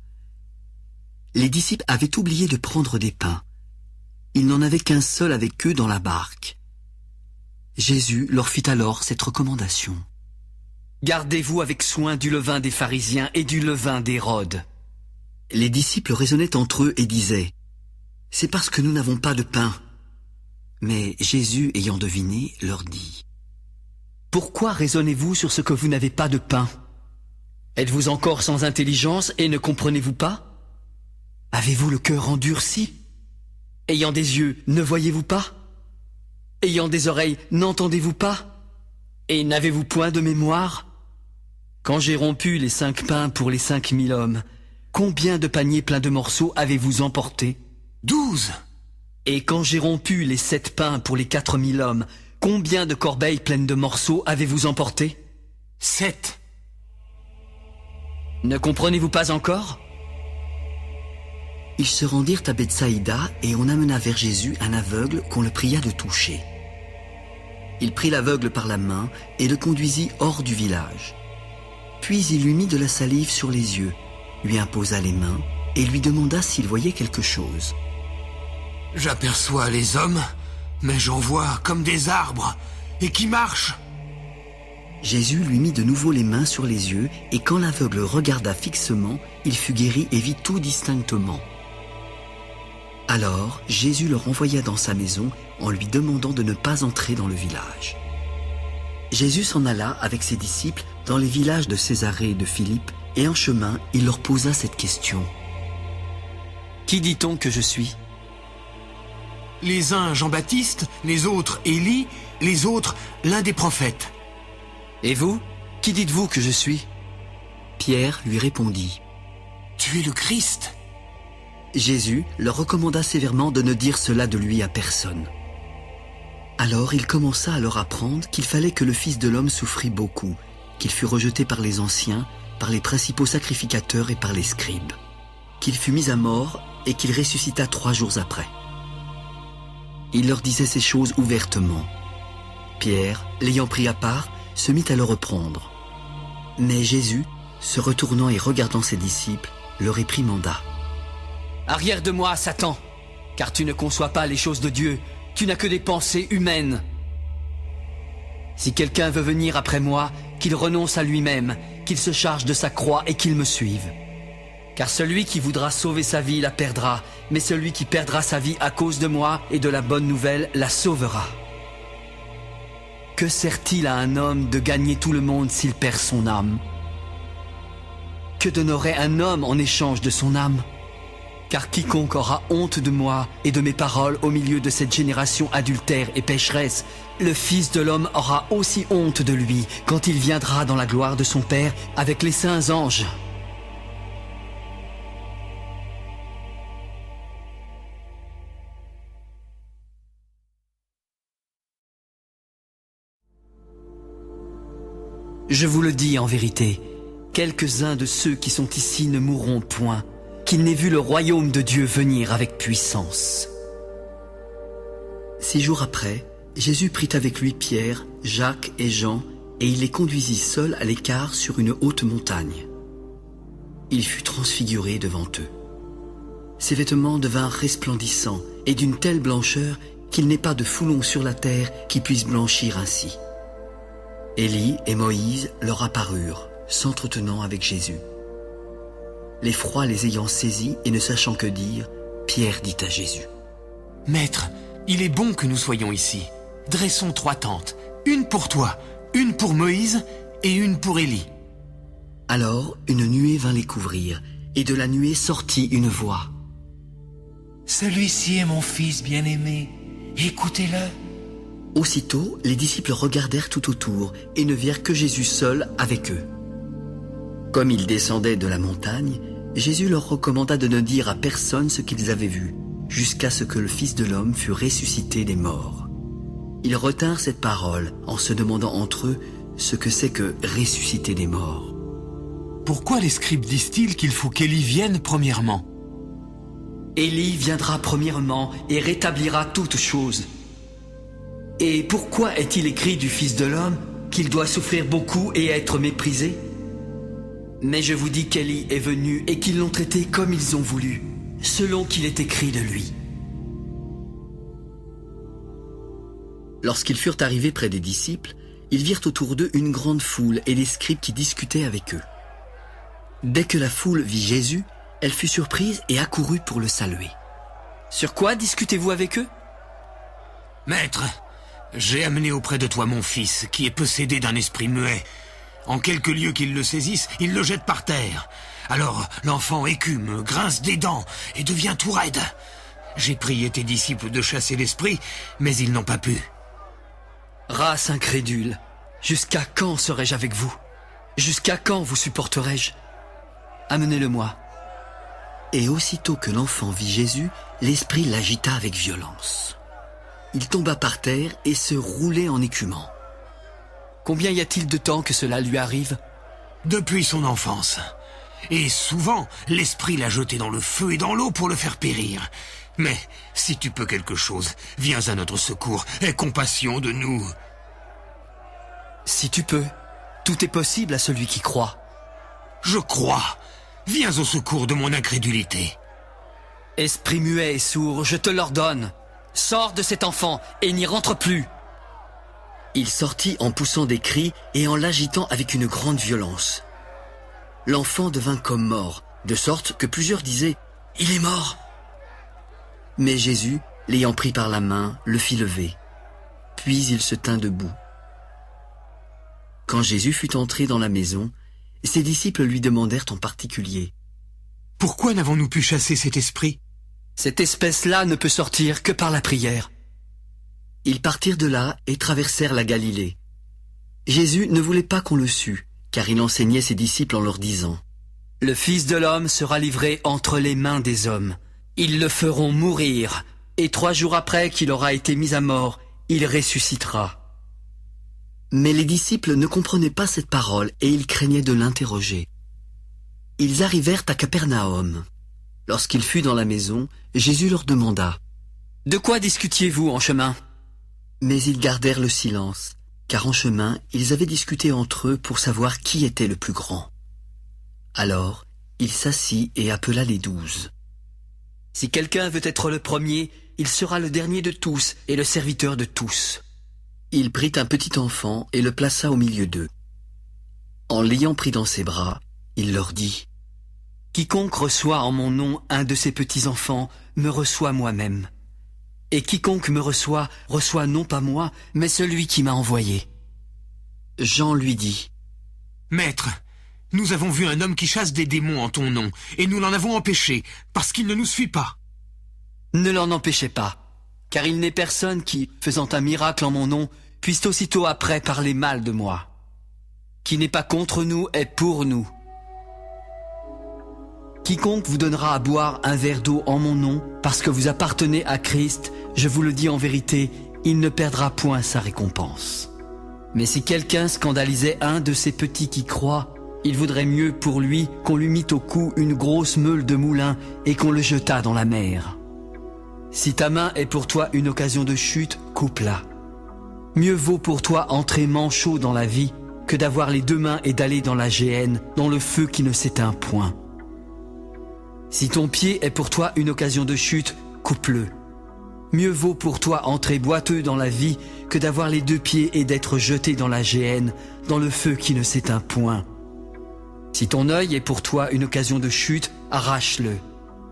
Les disciples avaient oublié de prendre des pains. Il n'en avait qu'un seul avec eux dans la barque. Jésus leur fit alors cette recommandation. « Gardez-vous avec soin du levain des pharisiens et du levain d'Hérode. » Les disciples raisonnaient entre eux et disaient « C'est parce que nous n'avons pas de pain. » Mais Jésus, ayant deviné, leur dit « Pourquoi raisonnez-vous sur ce que vous n'avez pas de pain ? Êtes-vous encore sans intelligence et ne comprenez-vous pas ? Avez-vous le cœur endurci ? Ayant des yeux, ne voyez-vous pas ? Ayant des oreilles, n'entendez-vous pas ? Et n'avez-vous point de mémoire ? Quand j'ai rompu les 5 pains pour les 5000 hommes, combien de paniers pleins de morceaux avez-vous emporté ? 12. Et quand j'ai rompu les 7 pains pour les 4000 hommes, combien de corbeilles pleines de morceaux avez-vous emporté ? 7. Ne comprenez-vous pas encore ? Ils se rendirent à Bethsaïda et on amena vers Jésus un aveugle qu'on le pria de toucher. Il prit l'aveugle par la main et le conduisit hors du village. Puis il lui mit de la salive sur les yeux, lui imposa les mains et lui demanda s'il voyait quelque chose. J'aperçois les hommes, mais j'en vois comme des arbres, et qui marchent. Jésus lui mit de nouveau les mains sur les yeux, et quand l'aveugle regarda fixement, il fut guéri et vit tout distinctement. Alors Jésus le renvoya dans sa maison en lui demandant de ne pas entrer dans le village. Jésus s'en alla avec ses disciples dans les villages de Césarée et de Philippe, et en chemin, il leur posa cette question. « Qui dit-on que je suis ?» Les uns Jean-Baptiste, les autres Élie, les autres l'un des prophètes. « Et vous, qui dites-vous que je suis ?» Pierre lui répondit. « Tu es le Christ !» Jésus leur recommanda sévèrement de ne dire cela de lui à personne. Alors il commença à leur apprendre qu'il fallait que le Fils de l'homme souffrit beaucoup, qu'il fût rejeté par les anciens, par les principaux sacrificateurs et par les scribes, qu'il fut mis à mort et qu'il ressuscita 3 jours après. Il leur disait ces choses ouvertement. Pierre, l'ayant pris à part, se mit à le reprendre. Mais Jésus, se retournant et regardant ses disciples, le réprimanda. « Arrière de moi, Satan, car tu ne conçois pas les choses de Dieu, tu n'as que des pensées humaines. Si quelqu'un veut venir après moi, qu'il renonce à lui-même, qu'il se charge de sa croix et qu'il me suive. Car celui qui voudra sauver sa vie la perdra, mais celui qui perdra sa vie à cause de moi et de la bonne nouvelle la sauvera. Que sert-il à un homme de gagner tout le monde s'il perd son âme? Que donnerait un homme en échange de son âme? Car quiconque aura honte de moi et de mes paroles au milieu de cette génération adultère et pécheresse, le Fils de l'homme aura aussi honte de lui quand il viendra dans la gloire de son Père avec les saints anges. Je vous le dis en vérité, quelques-uns de ceux qui sont ici ne mourront point, qu'ils n'aient vu le royaume de Dieu venir avec puissance. 6 jours après, Jésus prit avec lui Pierre, Jacques et Jean, et il les conduisit seuls à l'écart sur une haute montagne. Il fut transfiguré devant eux. Ses vêtements devinrent resplendissants et d'une telle blancheur qu'il n'est pas de foulon sur la terre qui puisse blanchir ainsi. Élie et Moïse leur apparurent, s'entretenant avec Jésus. L'effroi les ayant saisis et ne sachant que dire, Pierre dit à Jésus. « Maître, il est bon que nous soyons ici. Dressons 3 tentes, une pour toi, une pour Moïse et une pour Élie. » Alors une nuée vint les couvrir, et de la nuée sortit une voix. « Celui-ci est mon fils bien-aimé, écoutez-le. » Aussitôt, les disciples regardèrent tout autour et ne virent que Jésus seul avec eux. Comme ils descendaient de la montagne, Jésus leur recommanda de ne dire à personne ce qu'ils avaient vu, jusqu'à ce que le Fils de l'homme fût ressuscité des morts. Ils retinrent cette parole en se demandant entre eux ce que c'est que ressusciter des morts. Pourquoi les scribes disent-ils qu'il faut qu'Élie vienne premièrement? Élie viendra premièrement et rétablira toutes choses. Et pourquoi est-il écrit du Fils de l'homme qu'il doit souffrir beaucoup et être méprisé? Mais je vous dis qu'Élie est venu et qu'ils l'ont traité comme ils ont voulu, selon qu'il est écrit de lui. Lorsqu'ils furent arrivés près des disciples, ils virent autour d'eux une grande foule et des scribes qui discutaient avec eux. Dès que la foule vit Jésus, elle fut surprise et accourut pour le saluer. « Sur quoi discutez-vous avec eux ?»« Maître, j'ai amené auprès de toi mon fils, qui est possédé d'un esprit muet. En quelque lieu qu'il le saisisse, il le jette par terre. Alors l'enfant écume, grince des dents et devient tout raide. J'ai prié tes disciples de chasser l'esprit, mais ils n'ont pas pu. » « Race incrédule, jusqu'à quand serai-je avec vous? Jusqu'à quand vous supporterai-je? Amenez-le-moi. » Et aussitôt que l'enfant vit Jésus, l'esprit l'agita avec violence. Il tomba par terre et se roulait en écumant. « Combien y a-t-il de temps que cela lui arrive ?»« Depuis son enfance. Et souvent, l'esprit l'a jeté dans le feu et dans l'eau pour le faire périr. Mais si tu peux quelque chose, viens à notre secours, aie compassion de nous. » « Si tu peux, tout est possible à celui qui croit. »« Je crois. Viens au secours de mon incrédulité. » Esprit muet et sourd, je te l'ordonne. Sors de cet enfant et n'y rentre plus. » Il sortit en poussant des cris et en l'agitant avec une grande violence. L'enfant devint comme mort, de sorte que plusieurs disaient « Il est mort !» Mais Jésus, l'ayant pris par la main, le fit lever. Puis il se tint debout. Quand Jésus fut entré dans la maison, ses disciples lui demandèrent en particulier « Pourquoi n'avons-nous pu chasser cet esprit ?» Cette espèce-là ne peut sortir que par la prière. Ils partirent de là et traversèrent la Galilée. Jésus ne voulait pas qu'on le sût, car il enseignait ses disciples en leur disant « Le Fils de l'homme sera livré entre les mains des hommes. Ils le feront mourir, et 3 jours après qu'il aura été mis à mort, il ressuscitera. » Mais les disciples ne comprenaient pas cette parole et ils craignaient de l'interroger. Ils arrivèrent à Capernaum. Lorsqu'il fut dans la maison, Jésus leur demanda. De quoi discutiez-vous en chemin? Mais ils gardèrent le silence, car en chemin, ils avaient discuté entre eux pour savoir qui était le plus grand. Alors, il s'assit et appela les 12. Si quelqu'un veut être le premier, il sera le dernier de tous et le serviteur de tous. Il prit un petit enfant et le plaça au milieu d'eux. En l'ayant pris dans ses bras, il leur dit. Quiconque reçoit en mon nom un de ces petits-enfants me reçoit moi-même. Et quiconque me reçoit, reçoit non pas moi, mais celui qui m'a envoyé. Jean lui dit. Maître, nous avons vu un homme qui chasse des démons en ton nom, et nous l'en avons empêché, parce qu'il ne nous suit pas. Ne l'en empêchez pas, car il n'est personne qui, faisant un miracle en mon nom, puisse aussitôt après parler mal de moi. Qui n'est pas contre nous est pour nous. Quiconque vous donnera à boire un verre d'eau en mon nom, parce que vous appartenez à Christ, je vous le dis en vérité, il ne perdra point sa récompense. Mais si quelqu'un scandalisait un de ces petits qui croient, il vaudrait mieux pour lui qu'on lui mît au cou une grosse meule de moulin et qu'on le jetât dans la mer. Si ta main est pour toi une occasion de chute, coupe-la. Mieux vaut pour toi entrer manchot dans la vie que d'avoir les 2 mains et d'aller dans la géhenne, dans le feu qui ne s'éteint point. Si ton pied est pour toi une occasion de chute, coupe-le. Mieux vaut pour toi entrer boiteux dans la vie que d'avoir les 2 pieds et d'être jeté dans la géhenne, dans le feu qui ne s'éteint point. Si ton œil est pour toi une occasion de chute, arrache-le.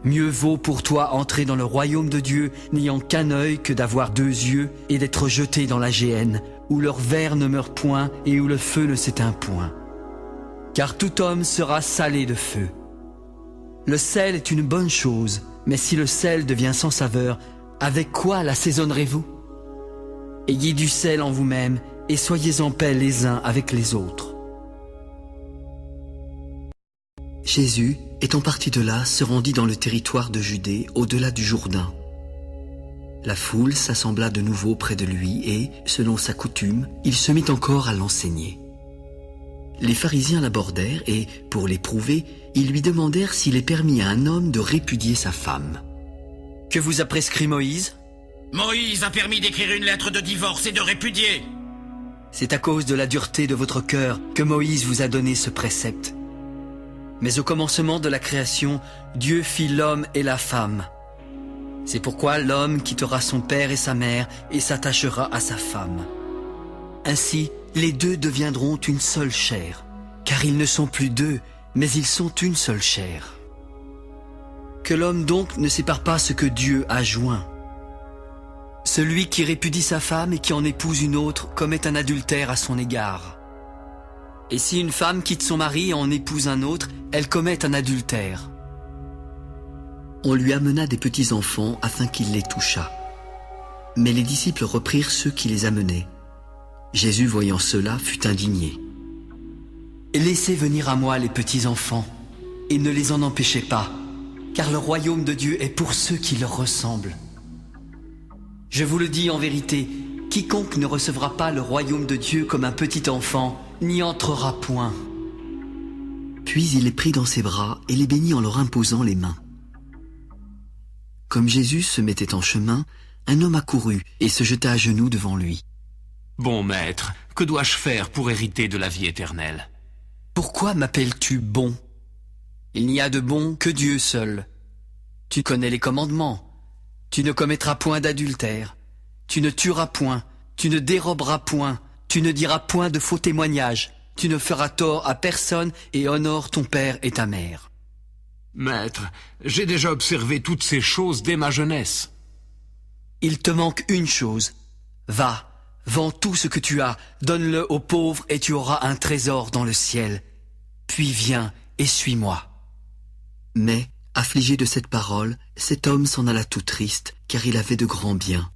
Mieux vaut pour toi entrer dans le royaume de Dieu n'ayant qu'un œil que d'avoir 2 yeux et d'être jeté dans la géhenne, où leur ver ne meurt point et où le feu ne s'éteint point. Car tout homme sera salé de feu. Le sel est une bonne chose, mais si le sel devient sans saveur, avec quoi l'assaisonnerez-vous? Ayez du sel en vous-même et soyez en paix les uns avec les autres. Jésus, étant parti de là, se rendit dans le territoire de Judée, au-delà du Jourdain. La foule s'assembla de nouveau près de lui et, selon sa coutume, il se mit encore à l'enseigner. Les pharisiens l'abordèrent et, pour l'éprouver, ils lui demandèrent s'il est permis à un homme de répudier sa femme. Que vous a prescrit Moïse? Moïse a permis d'écrire une lettre de divorce et de répudier. C'est à cause de la dureté de votre cœur que Moïse vous a donné ce précepte. Mais au commencement de la création, Dieu fit l'homme et la femme. C'est pourquoi l'homme quittera son père et sa mère et s'attachera à sa femme. Ainsi, les 2 deviendront une seule chair, car ils ne sont plus 2, mais ils sont une seule chair. Que l'homme donc ne sépare pas ce que Dieu a joint. Celui qui répudie sa femme et qui en épouse une autre commet un adultère à son égard. Et si une femme quitte son mari et en épouse un autre, elle commet un adultère. On lui amena des petits-enfants afin qu'il les touchât. Mais les disciples reprirent ceux qui les amenaient. Jésus, voyant cela, fut indigné. Laissez venir à moi les petits-enfants, et ne les en empêchez pas, car le royaume de Dieu est pour ceux qui leur ressemblent. Je vous le dis en vérité, quiconque ne recevra pas le royaume de Dieu comme un petit enfant, n'y entrera point. Puis il les prit dans ses bras et les bénit en leur imposant les mains. Comme Jésus se mettait en chemin, un homme accourut et se jeta à genoux devant lui. Bon maître, que dois-je faire pour hériter de la vie éternelle? Pourquoi m'appelles-tu bon? Il n'y a de bon que Dieu seul. Tu connais les commandements. Tu ne commettras point d'adultère. Tu ne tueras point. Tu ne déroberas point. Tu ne diras point de faux témoignages. Tu ne feras tort à personne et honore ton père et ta mère. Maître, j'ai déjà observé toutes ces choses dès ma jeunesse. Il te manque une chose. Va, vends tout ce que tu as, donne-le aux pauvres et tu auras un trésor dans le ciel. Puis viens et suis-moi. Mais, affligé de cette parole, cet homme s'en alla tout triste, car il avait de grands biens.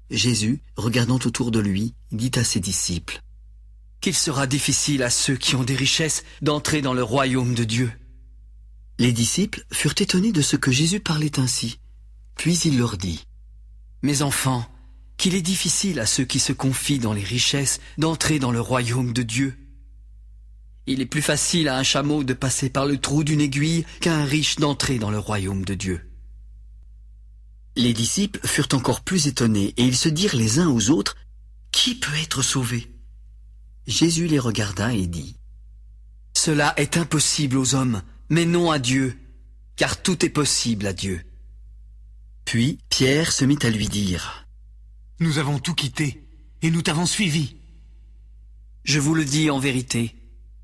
Jésus, regardant autour de lui, dit à ses disciples, « Qu'il sera difficile à ceux qui ont des richesses d'entrer dans le royaume de Dieu. » Les disciples furent étonnés de ce que Jésus parlait ainsi. Puis il leur dit, « Mes enfants, qu'il est difficile à ceux qui se confient dans les richesses d'entrer dans le royaume de Dieu. Il est plus facile à un chameau de passer par le trou d'une aiguille qu'à un riche d'entrer dans le royaume de Dieu. Les disciples furent encore plus étonnés et ils se dirent les uns aux autres, « Qui peut être sauvé ?» Jésus les regarda et dit, « Cela est impossible aux hommes, mais non à Dieu, car tout est possible à Dieu. » Puis Pierre se mit à lui dire, « Nous avons tout quitté et nous t'avons suivi. » Je vous le dis en vérité,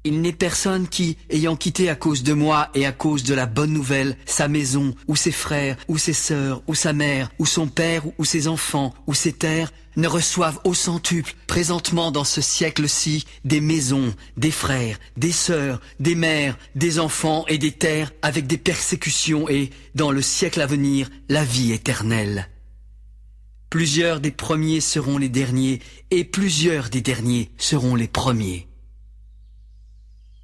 il n'est personne qui, ayant quitté à cause de moi et à cause de la bonne nouvelle sa maison, ou ses frères, ou ses sœurs, ou sa mère, ou son père, ou ses enfants, ou ses terres, ne reçoive au centuple, présentement dans ce siècle-ci, des maisons, des frères, des sœurs, des mères, des enfants et des terres, avec des persécutions et, dans le siècle à venir, la vie éternelle. Plusieurs des premiers seront les derniers, et plusieurs des derniers seront les premiers. »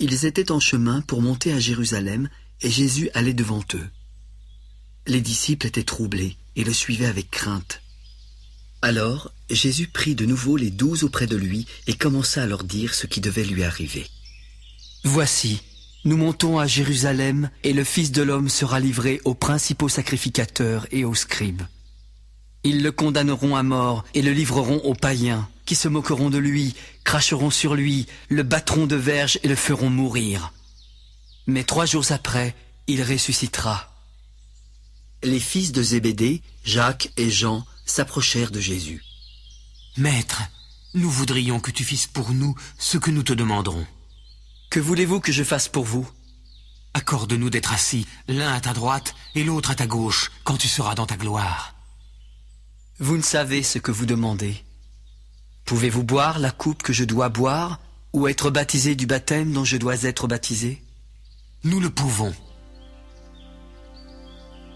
Ils étaient en chemin pour monter à Jérusalem, et Jésus allait devant eux. Les disciples étaient troublés et le suivaient avec crainte. Alors Jésus prit de nouveau les 12 auprès de lui et commença à leur dire ce qui devait lui arriver. « Voici, nous montons à Jérusalem, et le Fils de l'homme sera livré aux principaux sacrificateurs et aux scribes. Ils le condamneront à mort et le livreront aux païens, qui se moqueront de lui, cracheront sur lui, le battront de verges et le feront mourir. Mais 3 jours après, il ressuscitera. » Les fils de Zébédée, Jacques et Jean, s'approchèrent de Jésus. « Maître, nous voudrions que tu fasses pour nous ce que nous te demanderons. »« Que voulez-vous que je fasse pour vous ?»« Accorde-nous d'être assis, l'un à ta droite et l'autre à ta gauche, quand tu seras dans ta gloire. » Vous ne savez ce que vous demandez. Pouvez-vous boire la coupe que je dois boire, ou être baptisé du baptême dont je dois être baptisé? Nous le pouvons.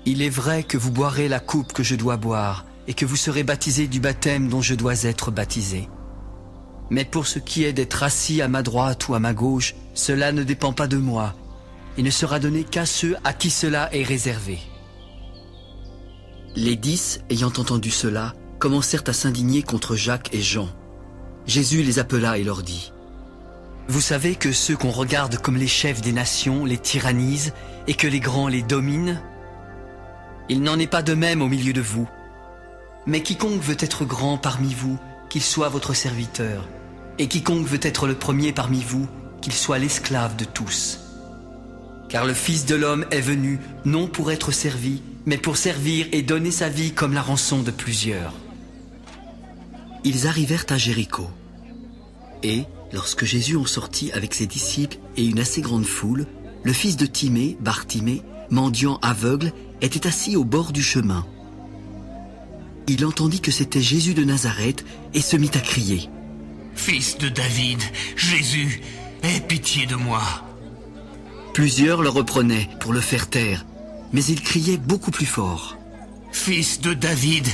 Il est vrai que vous boirez la coupe que je dois boire, et que vous serez baptisé du baptême dont je dois être baptisé. Mais pour ce qui est d'être assis à ma droite ou à ma gauche, cela ne dépend pas de moi, et ne sera donné qu'à ceux à qui cela est réservé. Les 10, ayant entendu cela, commencèrent à s'indigner contre Jacques et Jean. Jésus les appela et leur dit, « Vous savez que ceux qu'on regarde comme les chefs des nations les tyrannisent et que les grands les dominent? Il n'en est pas de même au milieu de vous. Mais quiconque veut être grand parmi vous, qu'il soit votre serviteur, et quiconque veut être le premier parmi vous, qu'il soit l'esclave de tous. Car le Fils de l'homme est venu non pour être servi, mais pour servir et donner sa vie comme la rançon de plusieurs. » Ils arrivèrent à Jéricho. Et, lorsque Jésus en sortit avec ses disciples et une assez grande foule, le fils de Timée, Bartimée, mendiant aveugle, était assis au bord du chemin. Il entendit que c'était Jésus de Nazareth et se mit à crier. « Fils de David, Jésus, aie pitié de moi !» Plusieurs le reprenaient pour le faire taire, mais il criait beaucoup plus fort. « Fils de David,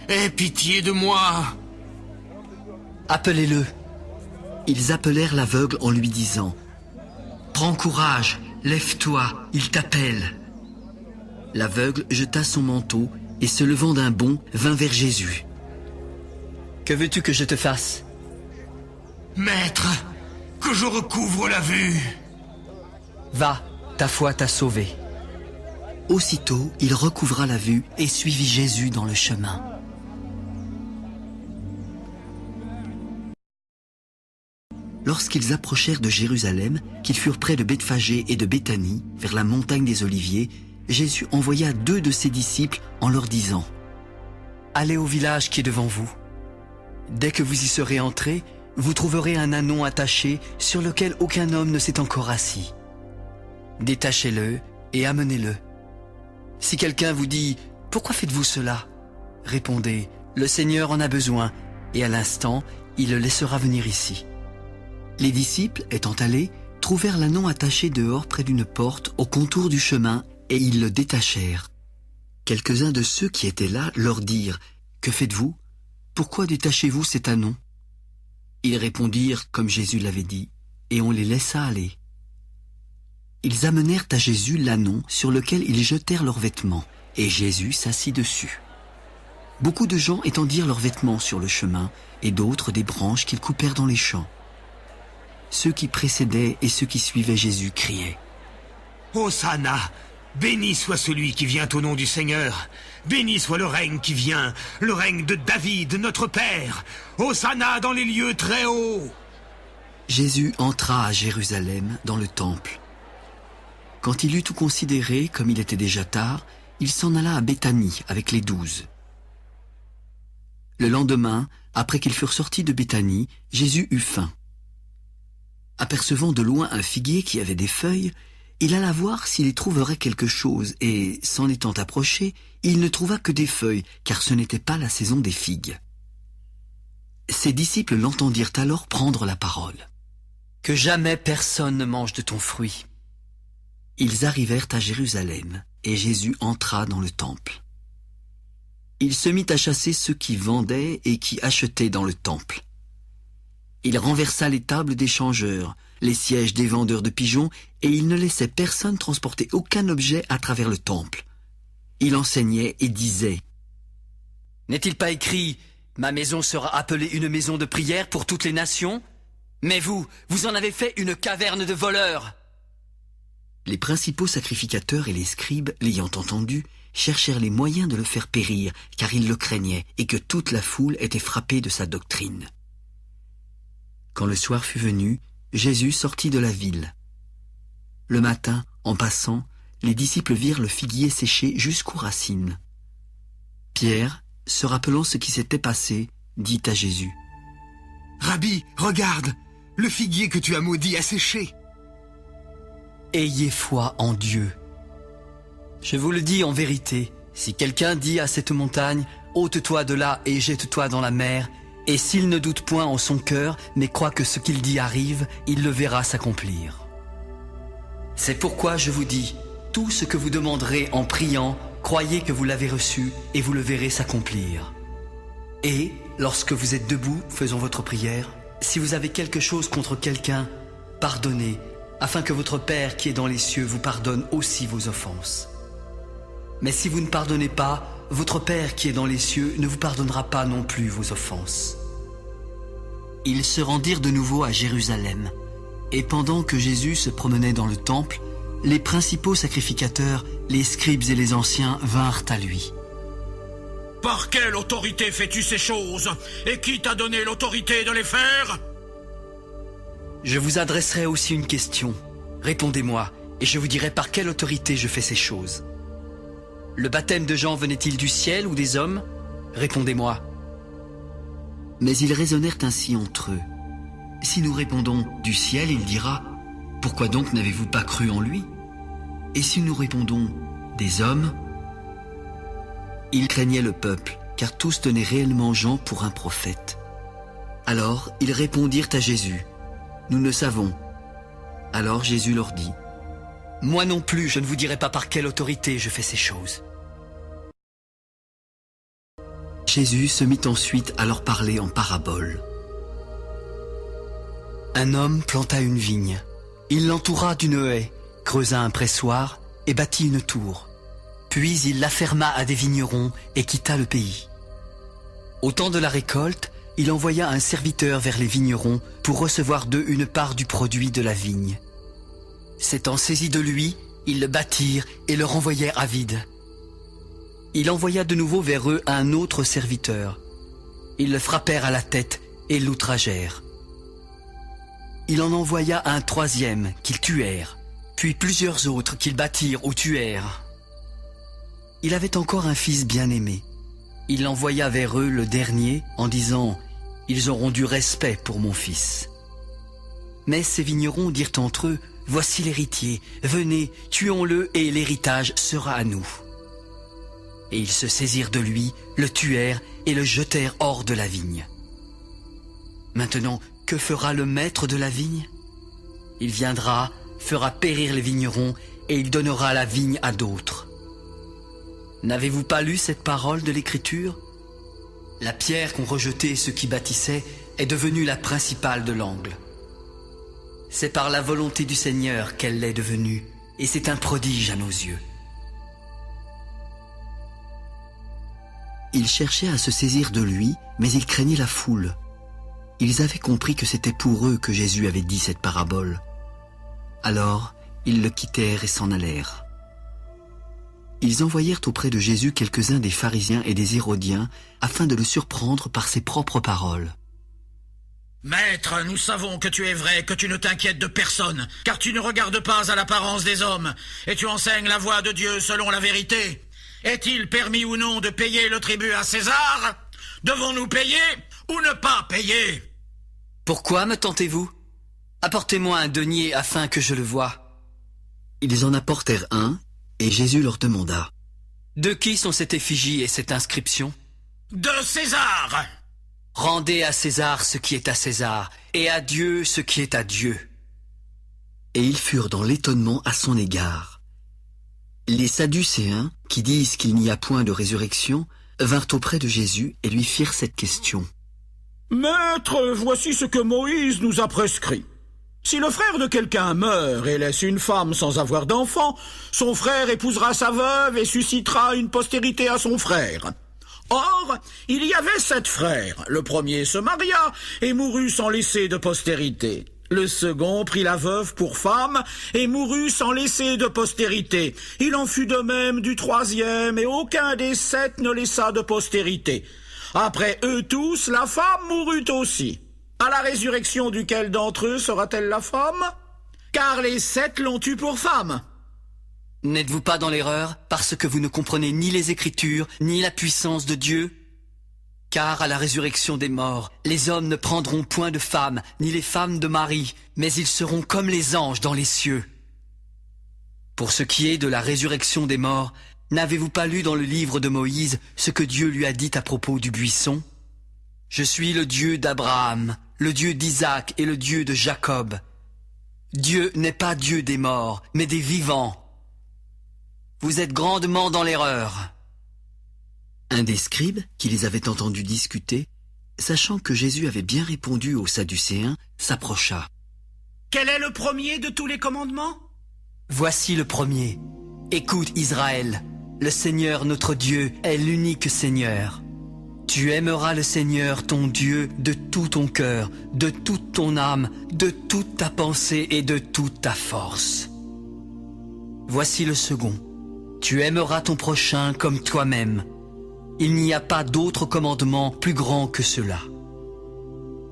aie pitié de moi !» Appelez-le. Ils appelèrent l'aveugle en lui disant, « Prends courage, lève-toi, il t'appelle. » L'aveugle jeta son manteau et se levant d'un bond, vint vers Jésus. « Que veux-tu que je te fasse ?»« Maître, que je recouvre la vue. » « Va, ta foi t'a sauvé. » Aussitôt, il recouvra la vue et suivit Jésus dans le chemin. Lorsqu'ils approchèrent de Jérusalem, qu'ils furent près de Bethphagée et de Béthanie, vers la montagne des Oliviers, Jésus envoya 2 de ses disciples en leur disant, « Allez au village qui est devant vous. Dès que vous y serez entrés, vous trouverez un ânon attaché sur lequel aucun homme ne s'est encore assis. Détachez-le et amenez-le. Si quelqu'un vous dit « Pourquoi faites-vous cela ?» Répondez « Le Seigneur en a besoin, et à l'instant, il le laissera venir ici. » Les disciples, étant allés, trouvèrent l'ânon attaché dehors près d'une porte au contour du chemin, et ils le détachèrent. Quelques-uns de ceux qui étaient là leur dirent « Que faites-vous? Pourquoi détachez-vous cet ânon ?» Ils répondirent comme Jésus l'avait dit, et on les laissa aller. Ils amenèrent à Jésus l'ânon sur lequel ils jetèrent leurs vêtements, et Jésus s'assit dessus. Beaucoup de gens étendirent leurs vêtements sur le chemin, et d'autres des branches qu'ils coupèrent dans les champs. ceux qui précédaient et ceux qui suivaient Jésus criaient. Hosanna! Béni soit celui qui vient au nom du Seigneur. Béni soit le règne qui vient, le règne de David, notre Père. Hosanna dans les lieux très hauts. Jésus entra à Jérusalem dans le temple. Quand il eut tout considéré, comme il était déjà tard, il s'en alla à Béthanie avec les 12. Le lendemain, après qu'ils furent sortis de Béthanie, Jésus eut faim. Apercevant de loin un figuier qui avait des feuilles, il alla voir s'il y trouverait quelque chose, et, s'en étant approché, il ne trouva que des feuilles, car ce n'était pas la saison des figues. Ses disciples l'entendirent alors prendre la parole. « Que jamais personne ne mange de ton fruit. » Ils arrivèrent à Jérusalem, et Jésus entra dans le temple. Il se mit à chasser ceux qui vendaient et qui achetaient dans le temple. Il renversa les tables des changeurs, les sièges des vendeurs de pigeons, et il ne laissait personne transporter aucun objet à travers le temple. Il enseignait et disait « N'est-il pas écrit « Ma maison sera appelée une maison de prière pour toutes les nations » Mais vous en avez fait une caverne de voleurs. » Les principaux sacrificateurs et les scribes, l'ayant entendu, cherchèrent les moyens de le faire périr, car ils le craignaient et que toute la foule était frappée de sa doctrine. Quand le soir fut venu, Jésus sortit de la ville. Le matin, en passant, les disciples virent le figuier séché jusqu'aux racines. Pierre, se rappelant ce qui s'était passé, dit à Jésus : « Rabbi, regarde, le figuier que tu as maudit a séché. » Ayez foi en Dieu. Je vous le dis en vérité, si quelqu'un dit à cette montagne, « Ôte-toi de là et jette-toi dans la mer », et s'il ne doute point en son cœur, mais croit que ce qu'il dit arrive, il le verra s'accomplir. C'est pourquoi je vous dis, tout ce que vous demanderez en priant, croyez que vous l'avez reçu et vous le verrez s'accomplir. Et, lorsque vous êtes debout, faisant votre prière, si vous avez quelque chose contre quelqu'un, pardonnez, afin que votre Père qui est dans les cieux vous pardonne aussi vos offenses. Mais si vous ne pardonnez pas, votre Père qui est dans les cieux ne vous pardonnera pas non plus vos offenses. Ils se rendirent de nouveau à Jérusalem, et pendant que Jésus se promenait dans le temple, les principaux sacrificateurs, les scribes et les anciens vinrent à lui. « Par quelle autorité fais-tu ces choses? Et qui t'a donné l'autorité de les faire ?» Je vous adresserai aussi une question. Répondez-moi, et je vous dirai par quelle autorité je fais ces choses. Le baptême de Jean venait-il du ciel ou des hommes? Répondez-moi. Mais ils raisonnèrent ainsi entre eux. Si nous répondons du ciel, il dira : pourquoi donc n'avez-vous pas cru en lui? Et si nous répondons des hommes? Ils craignaient le peuple, car tous tenaient réellement Jean pour un prophète. Alors ils répondirent à Jésus : nous ne savons. Alors Jésus leur dit : moi non plus, je ne vous dirai pas par quelle autorité je fais ces choses. Jésus se mit ensuite à leur parler en parabole. Un homme planta une vigne. Il l'entoura d'une haie, creusa un pressoir et bâtit une tour. Puis il la ferma à des vignerons et quitta le pays. Au temps de la récolte, il envoya un serviteur vers les vignerons pour recevoir d'eux une part du produit de la vigne. S'étant saisis de lui, ils le battirent et le renvoyèrent à vide. Il envoya de nouveau vers eux un autre serviteur. Ils le frappèrent à la tête et l'outragèrent. Il en envoya un troisième qu'ils tuèrent, puis plusieurs autres qu'ils battirent ou tuèrent. Il avait encore un fils bien-aimé. Il l'envoya vers eux le dernier en disant : « Ils auront du respect pour mon fils. » Mais ces vignerons dirent entre eux : « Voici l'héritier, venez, tuons-le et l'héritage sera à nous. » Et ils se saisirent de lui, le tuèrent et le jetèrent hors de la vigne. Maintenant, que fera le maître de la vigne? Il viendra, fera périr les vignerons et il donnera la vigne à d'autres. N'avez-vous pas lu cette parole de l'Écriture? La pierre qu'ont rejetée ceux qui bâtissaient est devenue la principale de l'angle. C'est par la volonté du Seigneur qu'elle l'est devenue, et c'est un prodige à nos yeux. Il cherchait à se saisir de lui, mais il craignait la foule. Ils avaient compris que c'était pour eux que Jésus avait dit cette parabole. Alors, ils le quittèrent et s'en allèrent. Ils envoyèrent auprès de Jésus quelques-uns des pharisiens et des hérodiens afin de le surprendre par ses propres paroles. « Maître, nous savons que tu es vrai, que tu ne t'inquiètes de personne, car tu ne regardes pas à l'apparence des hommes, et tu enseignes la voie de Dieu selon la vérité. Est-il permis ou non de payer le tribut à César? Devons-nous payer ou ne pas payer ?» Pourquoi me tentez-vous? Apportez-moi un denier afin que je le voie. Ils en apportèrent un, et Jésus leur demanda. De qui sont cette effigie et cette inscription? De César. Rendez à César ce qui est à César, et à Dieu ce qui est à Dieu. Et ils furent dans l'étonnement à son égard. Les Sadducéens, qui disent qu'il n'y a point de résurrection, vinrent auprès de Jésus et lui firent cette question. « Maître, voici ce que Moïse nous a prescrit. Si le frère de quelqu'un meurt et laisse une femme sans avoir d'enfant, son frère épousera sa veuve et suscitera une postérité à son frère. Or, il y avait 7 frères. Le premier se maria et mourut sans laisser de postérité. Le second prit la veuve pour femme et mourut sans laisser de postérité. Il en fut de même du troisième, et aucun des 7 ne laissa de postérité. Après eux tous, la femme mourut aussi. À la résurrection duquel d'entre eux sera-t-elle la femme? Car les 7 l'ont eue pour femme. N'êtes-vous pas dans l'erreur parce que vous ne comprenez ni les Écritures, ni la puissance de Dieu? Car à la résurrection des morts, les hommes ne prendront point de femmes, ni les femmes de mari, mais ils seront comme les anges dans les cieux. Pour ce qui est de la résurrection des morts, n'avez-vous pas lu dans le livre de Moïse ce que Dieu lui a dit à propos du buisson? Je suis le Dieu d'Abraham, le Dieu d'Isaac et le Dieu de Jacob. Dieu n'est pas Dieu des morts, mais des vivants. Vous êtes grandement dans l'erreur. Un des scribes, qui les avait entendus discuter, sachant que Jésus avait bien répondu aux Sadducéens, s'approcha. « Quel est le premier de tous les commandements ?» Voici le premier. Écoute Israël, le Seigneur notre Dieu est l'unique Seigneur. Tu aimeras le Seigneur ton Dieu de tout ton cœur, de toute ton âme, de toute ta pensée et de toute ta force. Voici le second. Tu aimeras ton prochain comme toi-même. Il n'y a pas d'autre commandement plus grand que cela.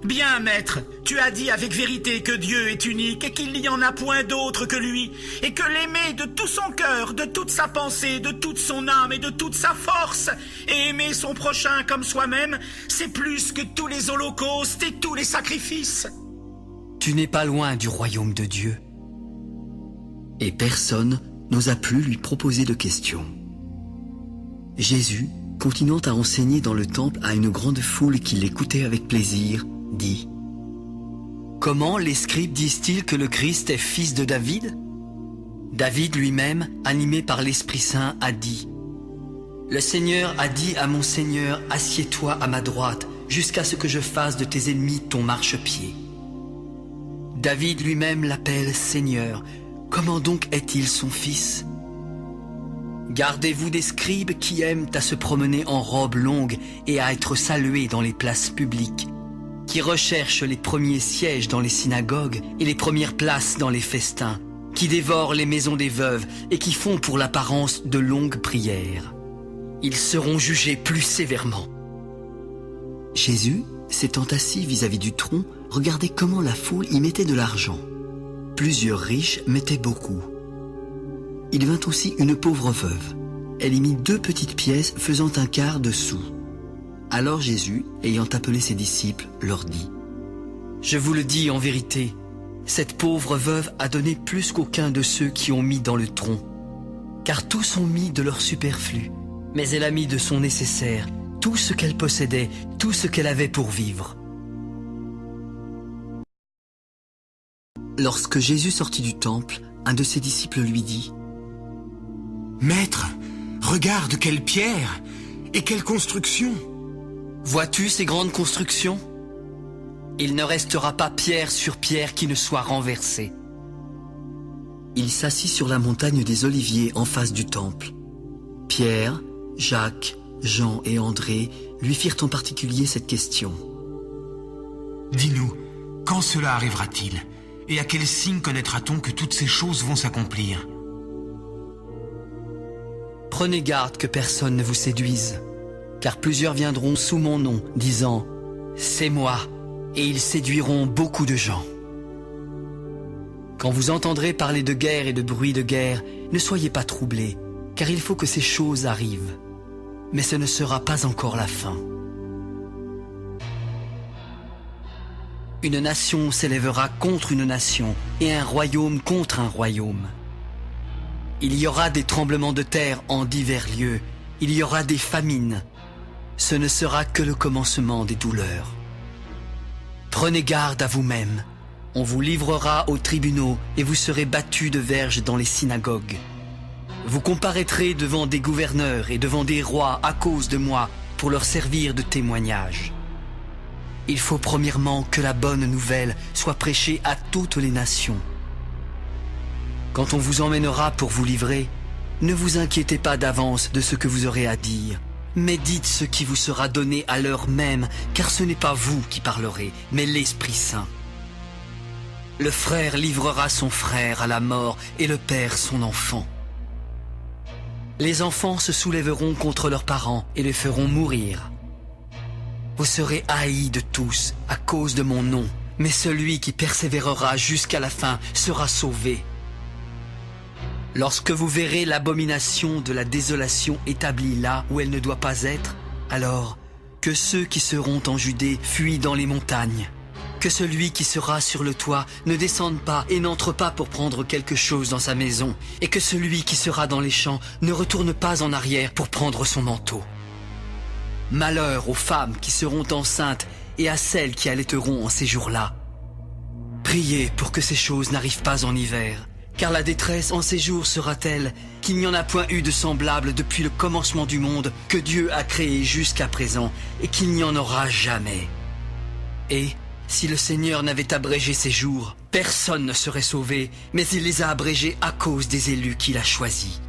Bien, maître, tu as dit avec vérité que Dieu est unique et qu'il n'y en a point d'autre que lui, et que l'aimer de tout son cœur, de toute sa pensée, de toute son âme et de toute sa force, et aimer son prochain comme soi-même, c'est plus que tous les holocaustes et tous les sacrifices. Tu n'es pas loin du royaume de Dieu. Et personne n'osa plus lui proposer de questions. Jésus, continuant à enseigner dans le temple à une grande foule qui l'écoutait avec plaisir, dit: Comment les scribes disent-ils que le Christ est fils de David? David lui-même, animé par l'Esprit Saint, a dit: Le Seigneur a dit à mon Seigneur, assieds-toi à ma droite, jusqu'à ce que je fasse de tes ennemis ton marchepied. David lui-même l'appelle Seigneur. Comment donc est-il son fils? Gardez-vous des scribes qui aiment à se promener en robe longue et à être salués dans les places publiques, qui recherchent les premiers sièges dans les synagogues et les premières places dans les festins, qui dévorent les maisons des veuves et qui font pour l'apparence de longues prières. Ils seront jugés plus sévèrement. Jésus, s'étant assis vis-à-vis du tronc, regardait comment la foule y mettait de l'argent. Plusieurs riches mettaient beaucoup. Il vint aussi une pauvre veuve. Elle y mit 2 petites pièces faisant un quart de sou. Alors Jésus, ayant appelé ses disciples, leur dit: Je vous le dis en vérité, cette pauvre veuve a donné plus qu'aucun de ceux qui ont mis dans le tronc. Car tous ont mis de leur superflu, mais elle a mis de son nécessaire, tout ce qu'elle possédait, tout ce qu'elle avait pour vivre. Lorsque Jésus sortit du temple, un de ses disciples lui dit: Maître, regarde quelle pierre et quelle construction! Vois-tu ces grandes constructions? Il ne restera pas pierre sur pierre qui ne soit renversée. Il s'assit sur la montagne des Oliviers en face du temple. Pierre, Jacques, Jean et André lui firent en particulier cette question: Dis-nous, quand cela arrivera-t-il? Et à quel signe connaîtra-t-on que toutes ces choses vont s'accomplir? Prenez garde que personne ne vous séduise, car plusieurs viendront sous mon nom, disant « C'est moi », et ils séduiront beaucoup de gens. Quand vous entendrez parler de guerre et de bruit de guerre, ne soyez pas troublés, car il faut que ces choses arrivent. Mais ce ne sera pas encore la fin. Une nation s'élèvera contre une nation, et un royaume contre un royaume. Il y aura des tremblements de terre en divers lieux, il y aura des famines. Ce ne sera que le commencement des douleurs. Prenez garde à vous-même. On vous livrera aux tribunaux et vous serez battus de verges dans les synagogues. Vous comparaîtrez devant des gouverneurs et devant des rois à cause de moi pour leur servir de témoignage. Il faut premièrement que la bonne nouvelle soit prêchée à toutes les nations. Quand on vous emmènera pour vous livrer, ne vous inquiétez pas d'avance de ce que vous aurez à dire, mais dites ce qui vous sera donné à l'heure même, car ce n'est pas vous qui parlerez, mais l'Esprit Saint. Le frère livrera son frère à la mort et le père son enfant. Les enfants se soulèveront contre leurs parents et les feront mourir. Vous serez haïs de tous à cause de mon nom, mais celui qui persévérera jusqu'à la fin sera sauvé. Lorsque vous verrez l'abomination de la désolation établie là où elle ne doit pas être, alors que ceux qui seront en Judée fuient dans les montagnes. Que celui qui sera sur le toit ne descende pas et n'entre pas pour prendre quelque chose dans sa maison, et que celui qui sera dans les champs ne retourne pas en arrière pour prendre son manteau. Malheur aux femmes qui seront enceintes et à celles qui allaiteront en ces jours-là. Priez pour que ces choses n'arrivent pas en hiver, car la détresse en ces jours sera telle qu'il n'y en a point eu de semblable depuis le commencement du monde que Dieu a créé jusqu'à présent, et qu'il n'y en aura jamais. Et si le Seigneur n'avait abrégé ces jours, personne ne serait sauvé, mais il les a abrégés à cause des élus qu'il a choisis.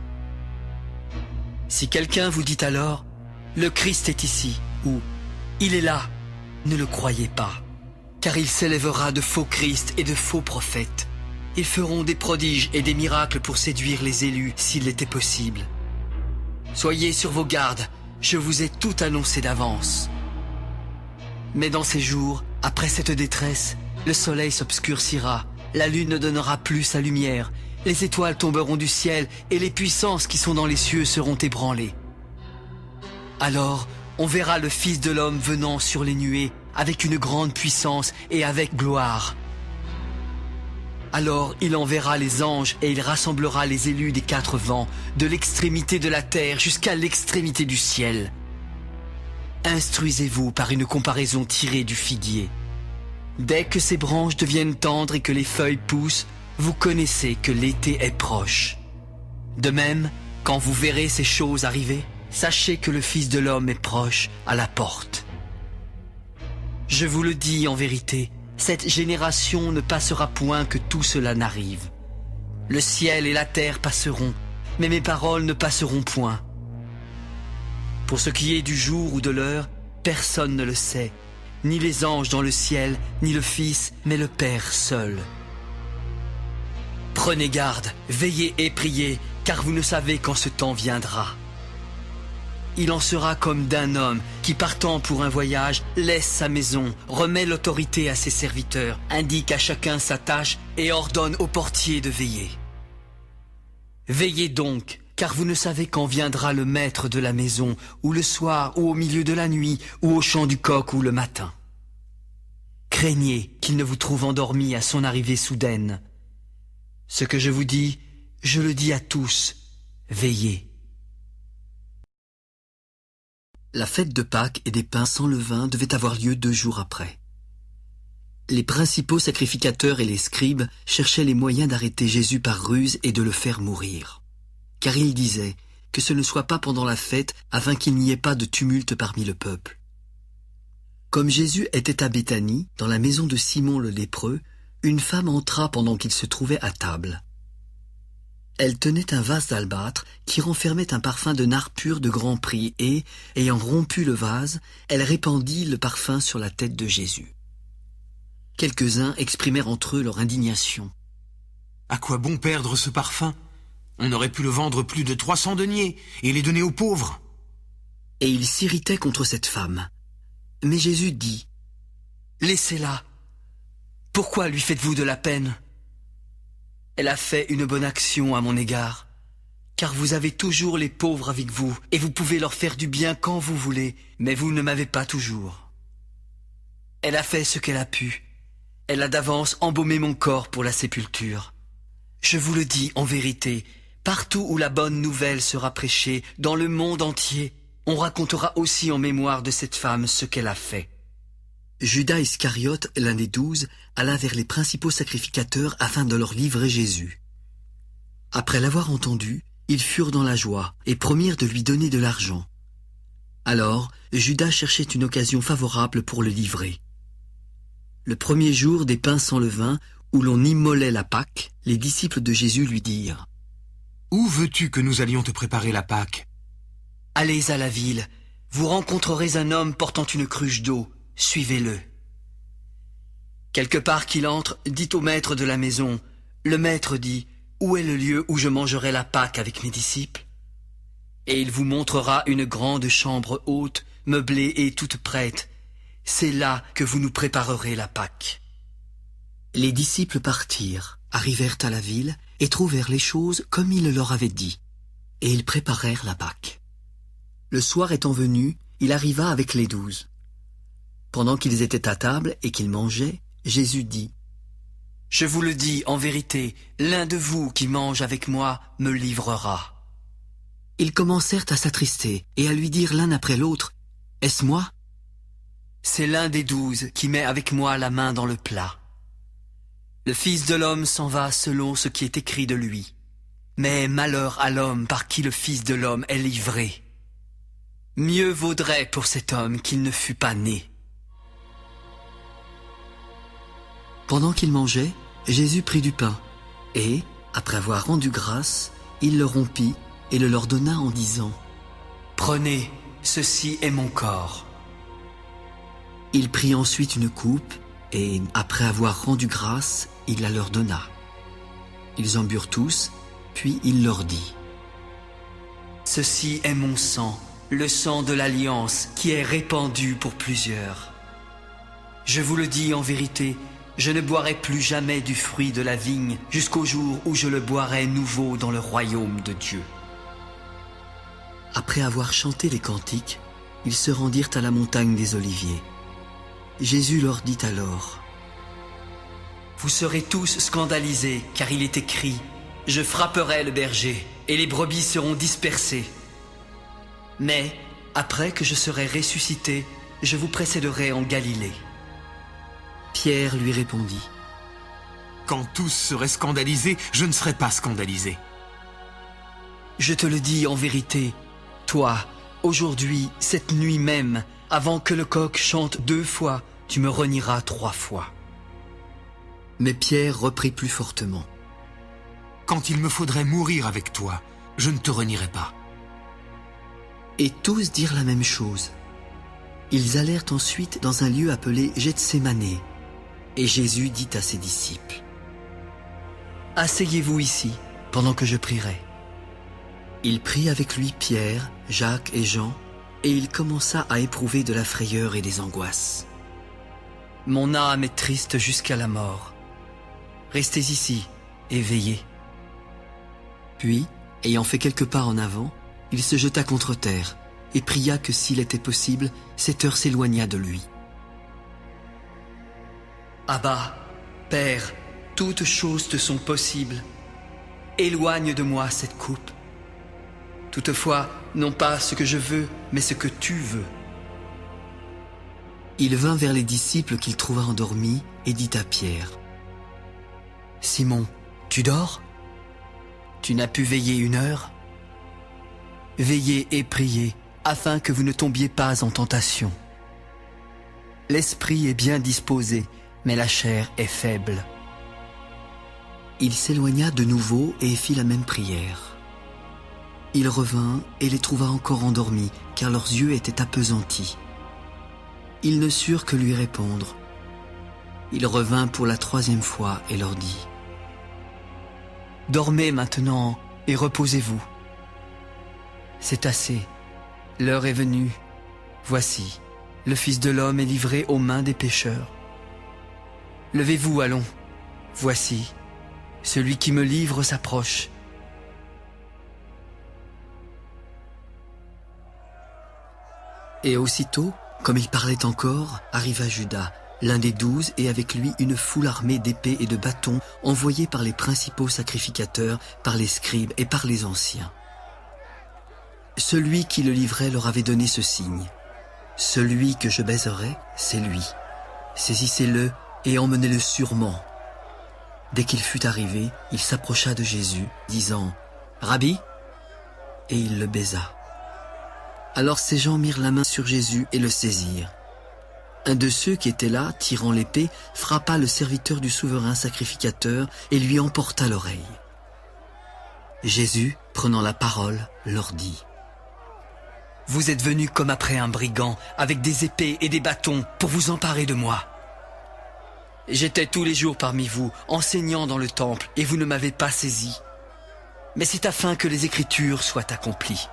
Si quelqu'un vous dit alors « Le Christ est ici » ou « Il est là », ne le croyez pas, car il s'élèvera de faux Christ et de faux prophètes. Ils feront des prodiges et des miracles pour séduire les élus s'il était possible. Soyez sur vos gardes, je vous ai tout annoncé d'avance. Mais dans ces jours, après cette détresse, le soleil s'obscurcira, la lune ne donnera plus sa lumière, les étoiles tomberont du ciel et les puissances qui sont dans les cieux seront ébranlées. Alors, on verra le Fils de l'homme venant sur les nuées avec une grande puissance et avec gloire. Alors il enverra les anges et il rassemblera les élus des 4 vents, de l'extrémité de la terre jusqu'à l'extrémité du ciel. Instruisez-vous par une comparaison tirée du figuier. Dès que ses branches deviennent tendres et que les feuilles poussent, vous connaissez que l'été est proche. De même, quand vous verrez ces choses arriver, sachez que le Fils de l'homme est proche à la porte. Je vous le dis en vérité, cette génération ne passera point que tout cela n'arrive. Le ciel et la terre passeront, mais mes paroles ne passeront point. Pour ce qui est du jour ou de l'heure, personne ne le sait, ni les anges dans le ciel, ni le Fils, mais le Père seul. Prenez garde, veillez et priez, car vous ne savez quand ce temps viendra. Il en sera comme d'un homme qui, partant pour un voyage, laisse sa maison, remet l'autorité à ses serviteurs, indique à chacun sa tâche et ordonne au portier de veiller. Veillez donc, car vous ne savez quand viendra le maître de la maison, ou le soir, ou au milieu de la nuit, ou au chant du coq, ou le matin. Craignez qu'il ne vous trouve endormi à son arrivée soudaine. Ce que je vous dis, je le dis à tous, veillez. La fête de Pâques et des pains sans levain devait avoir lieu 2 jours après. Les principaux sacrificateurs et les scribes cherchaient les moyens d'arrêter Jésus par ruse et de le faire mourir. Car ils disaient que ce ne soit pas pendant la fête afin qu'il n'y ait pas de tumulte parmi le peuple. Comme Jésus était à Béthanie, dans la maison de Simon le lépreux, une femme entra pendant qu'il se trouvait à table. Elle tenait un vase d'albâtre qui renfermait un parfum de nard pur de grand prix et, ayant rompu le vase, elle répandit le parfum sur la tête de Jésus. Quelques-uns exprimèrent entre eux leur indignation. À quoi bon perdre ce parfum? On aurait pu le vendre plus de 300 deniers et les donner aux pauvres. Et ils s'irritaient contre cette femme. Mais Jésus dit, « Laissez-la. Pourquoi lui faites-vous de la peine? Elle a fait une bonne action à mon égard, car vous avez toujours les pauvres avec vous, et vous pouvez leur faire du bien quand vous voulez, mais vous ne m'avez pas toujours. Elle a fait ce qu'elle a pu. Elle a d'avance embaumé mon corps pour la sépulture. Je vous le dis en vérité, partout où la bonne nouvelle sera prêchée, dans le monde entier, on racontera aussi en mémoire de cette femme ce qu'elle a fait. » Judas Iscariote, l'un des 12, alla vers les principaux sacrificateurs afin de leur livrer Jésus. Après l'avoir entendu, ils furent dans la joie et promirent de lui donner de l'argent. Alors, Judas cherchait une occasion favorable pour le livrer. Le premier jour des pains sans levain, où l'on immolait la Pâque, les disciples de Jésus lui dirent : « Où veux-tu que nous allions te préparer la Pâque ? Allez à la ville, vous rencontrerez un homme portant une cruche d'eau. Suivez-le. Quelque part qu'il entre, dites au maître de la maison. Le maître dit, où est le lieu où je mangerai la Pâque avec mes disciples? Et il vous montrera une grande chambre haute, meublée et toute prête. C'est là que vous nous préparerez la Pâque. Les disciples partirent, arrivèrent à la ville et trouvèrent les choses comme il leur avait dit. Et ils préparèrent la Pâque. Le soir étant venu, il arriva avec les 12. Pendant qu'ils étaient à table et qu'ils mangeaient, Jésus dit : « Je vous le dis en vérité, l'un de vous qui mange avec moi me livrera. » Ils commencèrent à s'attrister et à lui dire l'un après l'autre : « Est-ce moi ?» C'est l'un des 12 qui met avec moi la main dans le plat. Le Fils de l'homme s'en va selon ce qui est écrit de lui. Mais malheur à l'homme par qui le Fils de l'homme est livré. Mieux vaudrait pour cet homme qu'il ne fût pas né. Pendant qu'ils mangeaient, Jésus prit du pain, et, après avoir rendu grâce, il le rompit et le leur donna en disant : « Prenez, ceci est mon corps. » Il prit ensuite une coupe, et, après avoir rendu grâce, il la leur donna. Ils en burent tous, puis il leur dit : « Ceci est mon sang, le sang de l'alliance qui est répandu pour plusieurs. Je vous le dis en vérité, je ne boirai plus jamais du fruit de la vigne jusqu'au jour où je le boirai nouveau dans le royaume de Dieu. » Après avoir chanté les cantiques, ils se rendirent à la montagne des Oliviers. Jésus leur dit alors : « Vous serez tous scandalisés, car il est écrit : je frapperai le berger, et les brebis seront dispersées. Mais, après que je serai ressuscité, je vous précéderai en Galilée. » Pierre lui répondit : « Quand tous seraient scandalisés, je ne serai pas scandalisé. » « Je te le dis en vérité, toi, aujourd'hui, cette nuit même, avant que le coq chante 2 fois, tu me renieras 3 fois. » Mais Pierre reprit plus fortement : « Quand il me faudrait mourir avec toi, je ne te renierai pas. » Et tous dirent la même chose. Ils allèrent ensuite dans un lieu appelé Gethsémané. Et Jésus dit à ses disciples : « Asseyez-vous ici, pendant que je prierai. » Il prit avec lui Pierre, Jacques et Jean, et il commença à éprouver de la frayeur et des angoisses. « Mon âme est triste jusqu'à la mort. Restez ici et veillez. » Puis, ayant fait quelques pas en avant, il se jeta contre terre et pria que s'il était possible, cette heure s'éloignât de lui. « Abba, Père, toutes choses te sont possibles. Éloigne de moi cette coupe. Toutefois, non pas ce que je veux, mais ce que tu veux. » Il vint vers les disciples qu'il trouva endormis et dit à Pierre : « Simon, tu dors ? Tu n'as pu veiller 1 heure ? Veillez et priez, afin que vous ne tombiez pas en tentation. L'esprit est bien disposé, mais la chair est faible. » Il s'éloigna de nouveau et fit la même prière. Il revint et les trouva encore endormis, car leurs yeux étaient appesantis. Ils ne surent que lui répondre : « il revint pour la 3e fois et leur dit : Dormez maintenant et reposez-vous. C'est assez, l'heure est venue. Voici, le Fils de l'homme est livré aux mains des pécheurs. Levez-vous, allons. Voici, celui qui me livre s'approche. Et aussitôt, comme il parlait encore, arriva Judas, l'un des 12, et avec lui une foule armée d'épées et de bâtons, envoyés par les principaux sacrificateurs, par les scribes et par les anciens. Celui qui le livrait leur avait donné ce signe : celui que je baiserai, c'est lui. Saisissez-le et emmenez-le sûrement. Dès qu'il fut arrivé, il s'approcha de Jésus, disant : Rabbi, et il le baisa. Alors ces gens mirent la main sur Jésus et le saisirent. Un de ceux qui étaient là, tirant l'épée, frappa le serviteur du souverain sacrificateur et lui emporta l'oreille. Jésus, prenant la parole, leur dit : Vous êtes venus comme après un brigand, avec des épées et des bâtons, pour vous emparer de moi. J'étais tous les jours parmi vous, enseignant dans le temple, et vous ne m'avez pas saisi. Mais c'est afin que les Écritures soient accomplies.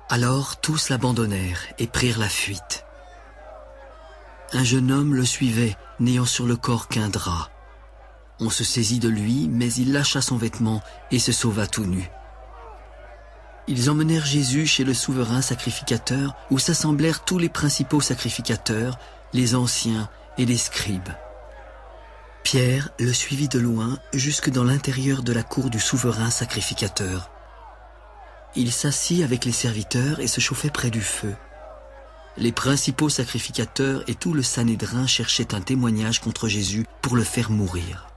Alors tous l'abandonnèrent et prirent la fuite. Un jeune homme le suivait, n'ayant sur le corps qu'un drap. On se saisit de lui, mais il lâcha son vêtement et se sauva tout nu. Ils emmenèrent Jésus chez le souverain sacrificateur, où s'assemblèrent tous les principaux sacrificateurs, les anciens et les scribes. Pierre le suivit de loin jusque dans l'intérieur de la cour du souverain sacrificateur. Il s'assit avec les serviteurs et se chauffait près du feu. Les principaux sacrificateurs et tout le Sanhédrin cherchaient un témoignage contre Jésus pour le faire mourir.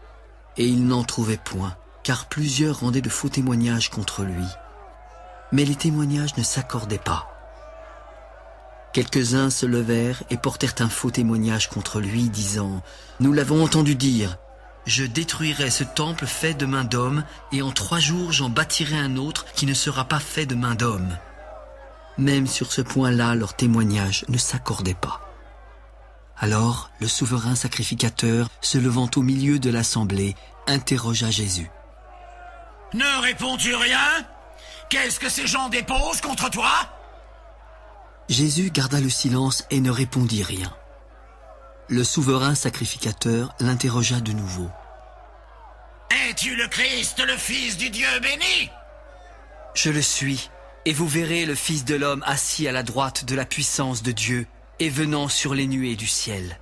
Et ils n'en trouvaient point, car plusieurs rendaient de faux témoignages contre lui. Mais les témoignages ne s'accordaient pas. Quelques-uns se levèrent et portèrent un faux témoignage contre lui, disant : Nous l'avons entendu dire, je détruirai ce temple fait de main d'homme, et en 3 jours j'en bâtirai un autre qui ne sera pas fait de main d'homme. Même sur ce point-là, leurs témoignages ne s'accordaient pas. Alors, le souverain sacrificateur, se levant au milieu de l'assemblée, interrogea Jésus. « Ne réponds-tu rien ? Qu'est-ce que ces gens déposent contre toi ?» Jésus garda le silence et ne répondit rien. Le souverain sacrificateur l'interrogea de nouveau. « Es-tu le Christ, le Fils du Dieu béni ?» Je le suis, et vous verrez le Fils de l'homme assis à la droite de la puissance de Dieu et venant sur les nuées du ciel.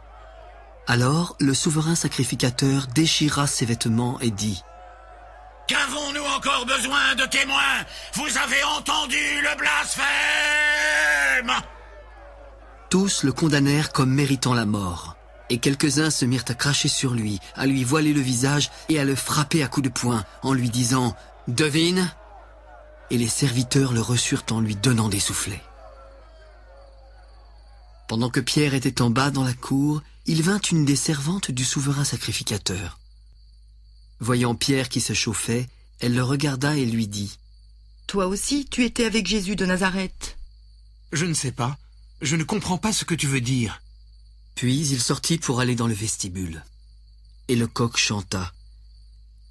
Alors le souverain sacrificateur déchira ses vêtements et dit : Qu'avons-nous encore besoin de témoins ? Vous avez entendu le blasphème ! Tous le condamnèrent comme méritant la mort, et quelques-uns se mirent à cracher sur lui, à lui voiler le visage et à le frapper à coups de poing, en lui disant : Devine ! Et les serviteurs le reçurent en lui donnant des soufflets. Pendant que Pierre était en bas dans la cour, il vint une des servantes du souverain sacrificateur. Voyant Pierre qui se chauffait, elle le regarda et lui dit : Toi aussi, tu étais avec Jésus de Nazareth. Je ne sais pas. Je ne comprends pas ce que tu veux dire. Puis il sortit pour aller dans le vestibule. Et le coq chanta.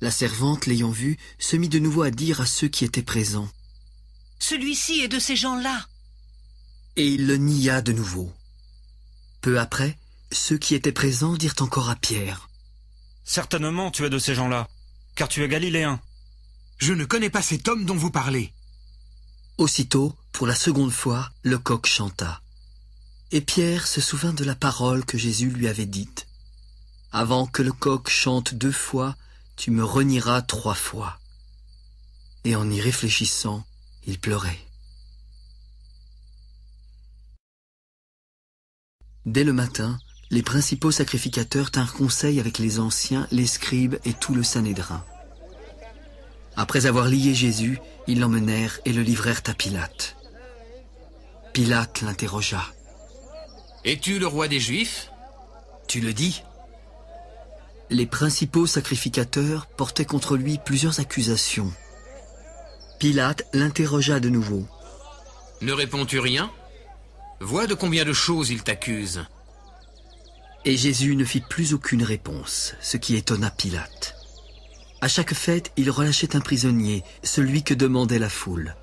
La servante, l'ayant vu, se mit de nouveau à dire à ceux qui étaient présents : Celui-ci est de ces gens-là. Et il le nia de nouveau. Peu après, ceux qui étaient présents dirent encore à Pierre : Certainement tu es de ces gens-là, car tu es galiléen. Je ne connais pas cet homme dont vous parlez. Aussitôt, pour la 2e fois, le coq chanta. Et Pierre se souvint de la parole que Jésus lui avait dite : Avant que le coq chante 2 fois, tu me renieras 3 fois. Et en y réfléchissant, il pleurait. Dès le matin, les principaux sacrificateurs tinrent conseil avec les anciens, les scribes et tout le Sanhédrin. Après avoir lié Jésus, ils l'emmenèrent et le livrèrent à Pilate. Pilate l'interrogea. « Es-tu le roi des Juifs ?» Tu le dis. Les principaux sacrificateurs portaient contre lui plusieurs accusations. Pilate l'interrogea de nouveau. Ne réponds-tu rien ? Vois de combien de choses il t'accuse. Et Jésus ne fit plus aucune réponse, ce qui étonna Pilate. À chaque fête, il relâchait un prisonnier, celui que demandait la foule.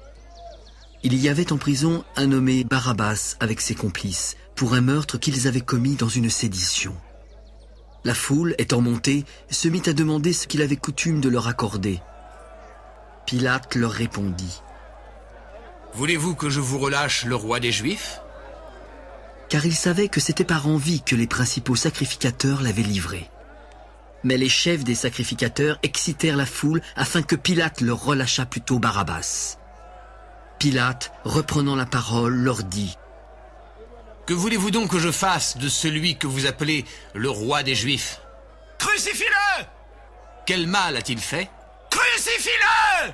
Il y avait en prison un nommé Barabbas avec ses complices, pour un meurtre qu'ils avaient commis dans une sédition. La foule, étant montée, se mit à demander ce qu'il avait coutume de leur accorder. Pilate leur répondit. « Voulez-vous que je vous relâche le roi des Juifs ?» Car il savait que c'était par envie que les principaux sacrificateurs l'avaient livré. Mais les chefs des sacrificateurs excitèrent la foule afin que Pilate leur relâchât plutôt Barabbas. Pilate, reprenant la parole, leur dit « Que voulez-vous donc que je fasse de celui que vous appelez le roi des Juifs ?»« Crucifie-le !» « Quel mal a-t-il fait ?»« Crucifie-le !»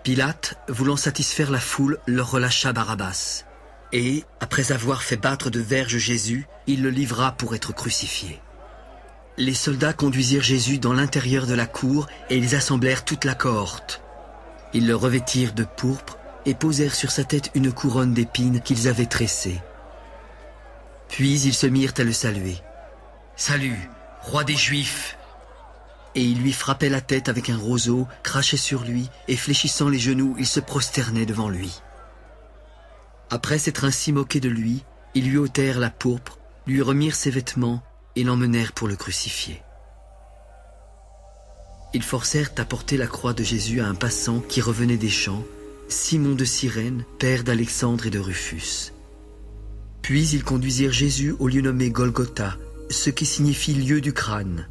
Pilate, voulant satisfaire la foule, leur relâcha Barabbas. Et, après avoir fait battre de verges Jésus, il le livra pour être crucifié. Les soldats conduisirent Jésus dans l'intérieur de la cour et ils assemblèrent toute la cohorte. Ils le revêtirent de pourpre et posèrent sur sa tête une couronne d'épines qu'ils avaient tressée. Puis ils se mirent à le saluer. « Salut, roi des Juifs !» Et ils lui frappaient la tête avec un roseau, crachaient sur lui et fléchissant les genoux, ils se prosternaient devant lui. Après s'être ainsi moqués de lui, ils lui ôtèrent la pourpre, lui remirent ses vêtements et l'emmenèrent pour le crucifier. Ils forcèrent à porter la croix de Jésus à un passant qui revenait des champs, Simon de Cyrène, père d'Alexandre et de Rufus. Puis ils conduisirent Jésus au lieu nommé Golgotha, ce qui signifie lieu du crâne.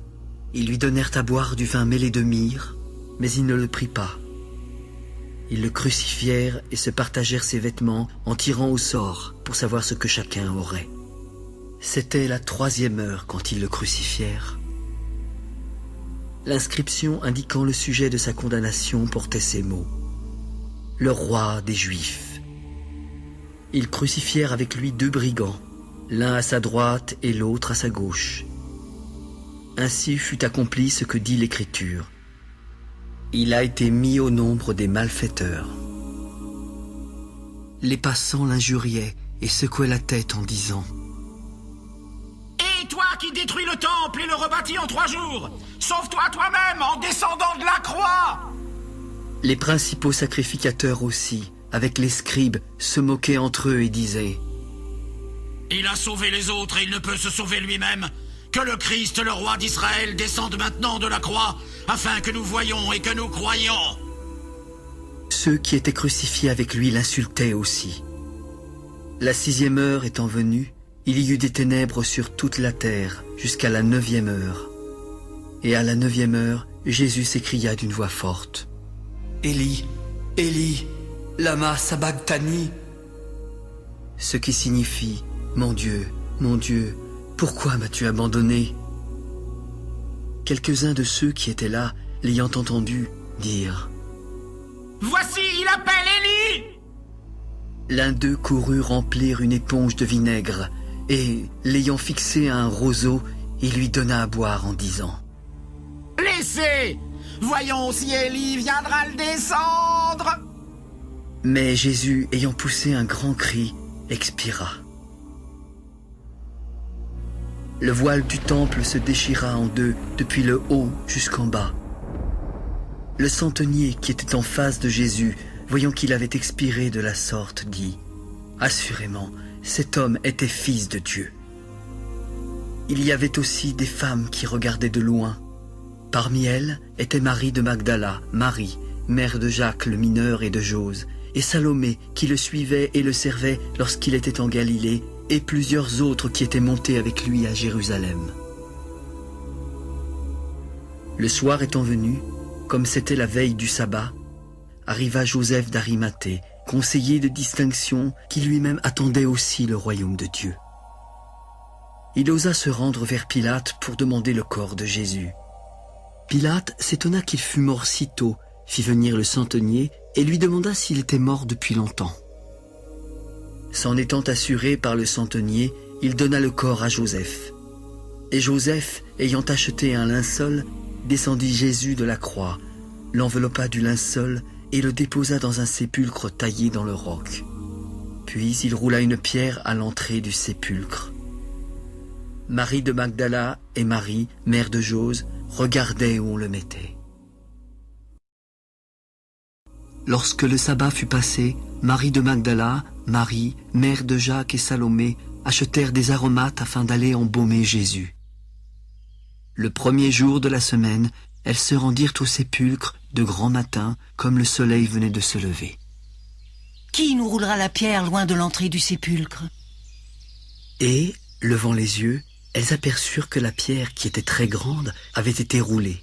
Ils lui donnèrent à boire du vin mêlé de myrrhe, mais il ne le prit pas. Ils le crucifièrent et se partagèrent ses vêtements en tirant au sort pour savoir ce que chacun aurait. C'était la 3e heure quand ils le crucifièrent. L'inscription indiquant le sujet de sa condamnation portait ces mots. Le roi des Juifs. Ils crucifièrent avec lui 2 brigands, l'un à sa droite et l'autre à sa gauche. Ainsi fut accompli ce que dit l'Écriture. Il a été mis au nombre des malfaiteurs. Les passants l'injuriaient et secouaient la tête en disant « Et toi qui détruis le temple et le rebâtis en 3 jours, sauve-toi toi-même en descendant de la croix !» Les principaux sacrificateurs aussi, avec les scribes, se moquaient entre eux et disaient « Il a sauvé les autres et il ne peut se sauver lui-même. Que le Christ, le roi d'Israël, descende maintenant de la croix, afin que nous voyions et que nous croyions. » Ceux qui étaient crucifiés avec lui l'insultaient aussi. La 6e heure étant venue, il y eut des ténèbres sur toute la terre, jusqu'à la 9e heure. Et à la 9e heure, Jésus s'écria d'une voix forte. « Élie, Élie, lama sabachthani » ce qui signifie « Mon Dieu, pourquoi m'as-tu abandonné ?» Quelques-uns de ceux qui étaient là, l'ayant entendu, dirent « Voici, il appelle Élie !» L'un d'eux courut remplir une éponge de vinaigre, et, l'ayant fixé à un roseau, il lui donna à boire en disant « Laissez ! Voyons si Élie viendra le descendre !» Mais Jésus, ayant poussé un grand cri, expira. Le voile du temple se déchira en 2, depuis le haut jusqu'en bas. Le centenier qui était en face de Jésus, voyant qu'il avait expiré de la sorte, dit « Assurément, cet homme était fils de Dieu. » Il y avait aussi des femmes qui regardaient de loin. Parmi elles était Marie de Magdala, Marie, mère de Jacques le mineur et de Jose, et Salomé qui le suivait et le servait lorsqu'il était en Galilée, et plusieurs autres qui étaient montés avec lui à Jérusalem. Le soir étant venu, comme c'était la veille du sabbat, arriva Joseph d'Arimathée, conseiller de distinction, qui lui-même attendait aussi le royaume de Dieu. Il osa se rendre vers Pilate pour demander le corps de Jésus. Pilate s'étonna qu'il fût mort si tôt, fit venir le centenier et lui demanda s'il était mort depuis longtemps. S'en étant assuré par le centenier, il donna le corps à Joseph. Et Joseph, ayant acheté un linceul, descendit Jésus de la croix, l'enveloppa du linceul et le déposa dans un sépulcre taillé dans le roc. Puis il roula une pierre à l'entrée du sépulcre. Marie de Magdala et Marie, mère de Jose, regardaient où on le mettait. Lorsque le sabbat fut passé, Marie de Magdala, Marie, mère de Jacques et Salomé, achetèrent des aromates afin d'aller embaumer Jésus. Le premier jour de la semaine, elles se rendirent au sépulcre de grand matin, comme le soleil venait de se lever. Qui nous roulera la pierre loin de l'entrée du sépulcre? Et, levant les yeux, elles aperçurent que la pierre, qui était très grande, avait été roulée.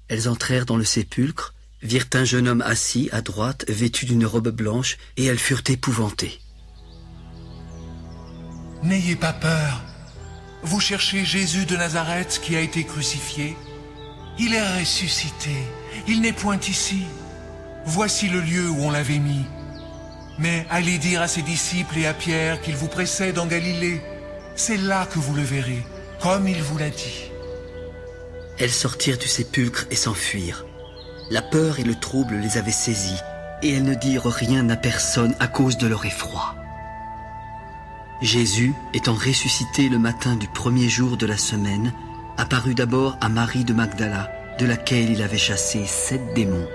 Elles entrèrent dans le sépulcre, virent un jeune homme assis à droite, vêtu d'une robe blanche, et elles furent épouvantées. N'ayez pas peur. Vous cherchez Jésus de Nazareth qui a été crucifié. Il est ressuscité. Il n'est point ici. Voici le lieu où on l'avait mis. Mais allez dire à ses disciples et à Pierre qu'il vous précède en Galilée. C'est là que vous le verrez, comme il vous l'a dit. Elles sortirent du sépulcre et s'enfuirent. La peur et le trouble les avaient saisies, et elles ne dirent rien à personne à cause de leur effroi. Jésus, étant ressuscité le matin du premier jour de la semaine, apparut d'abord à Marie de Magdala, de laquelle il avait chassé 7 démons.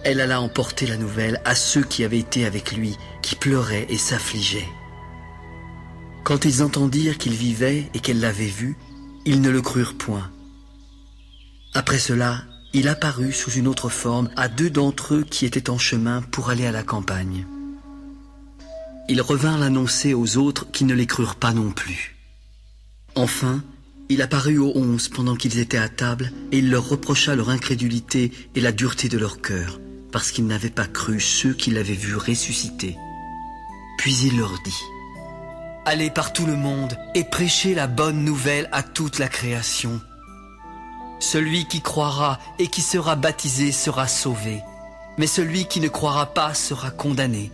Elle alla emporter la nouvelle à ceux qui avaient été avec lui, qui pleuraient et s'affligeaient. Quand ils entendirent qu'il vivait et qu'elle l'avait vu, ils ne le crurent point. Après cela, il apparut sous une autre forme à 2 d'entre eux qui étaient en chemin pour aller à la campagne. Il revint l'annoncer aux autres qui ne les crurent pas non plus. Enfin, il apparut aux 11 pendant qu'ils étaient à table et il leur reprocha leur incrédulité et la dureté de leur cœur, parce qu'ils n'avaient pas cru ceux qui l'avaient vu ressusciter. Puis il leur dit: « Allez par tout le monde et prêchez la bonne nouvelle à toute la création. Celui qui croira et qui sera baptisé sera sauvé, mais celui qui ne croira pas sera condamné.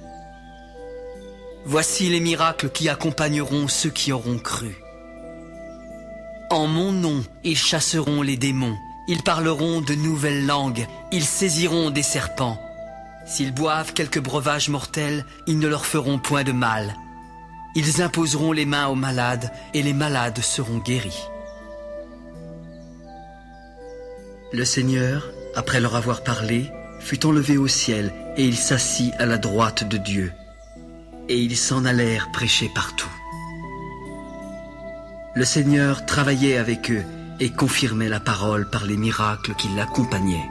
Voici les miracles qui accompagneront ceux qui auront cru. En mon nom, ils chasseront les démons, ils parleront de nouvelles langues, ils saisiront des serpents. S'ils boivent quelques breuvages mortels, ils ne leur feront point de mal. Ils imposeront les mains aux malades, et les malades seront guéris. » Le Seigneur, après leur avoir parlé, fut enlevé au ciel, et il s'assit à la droite de Dieu. Et ils s'en allèrent prêcher partout. Le Seigneur travaillait avec eux et confirmait la parole par les miracles qui l'accompagnaient.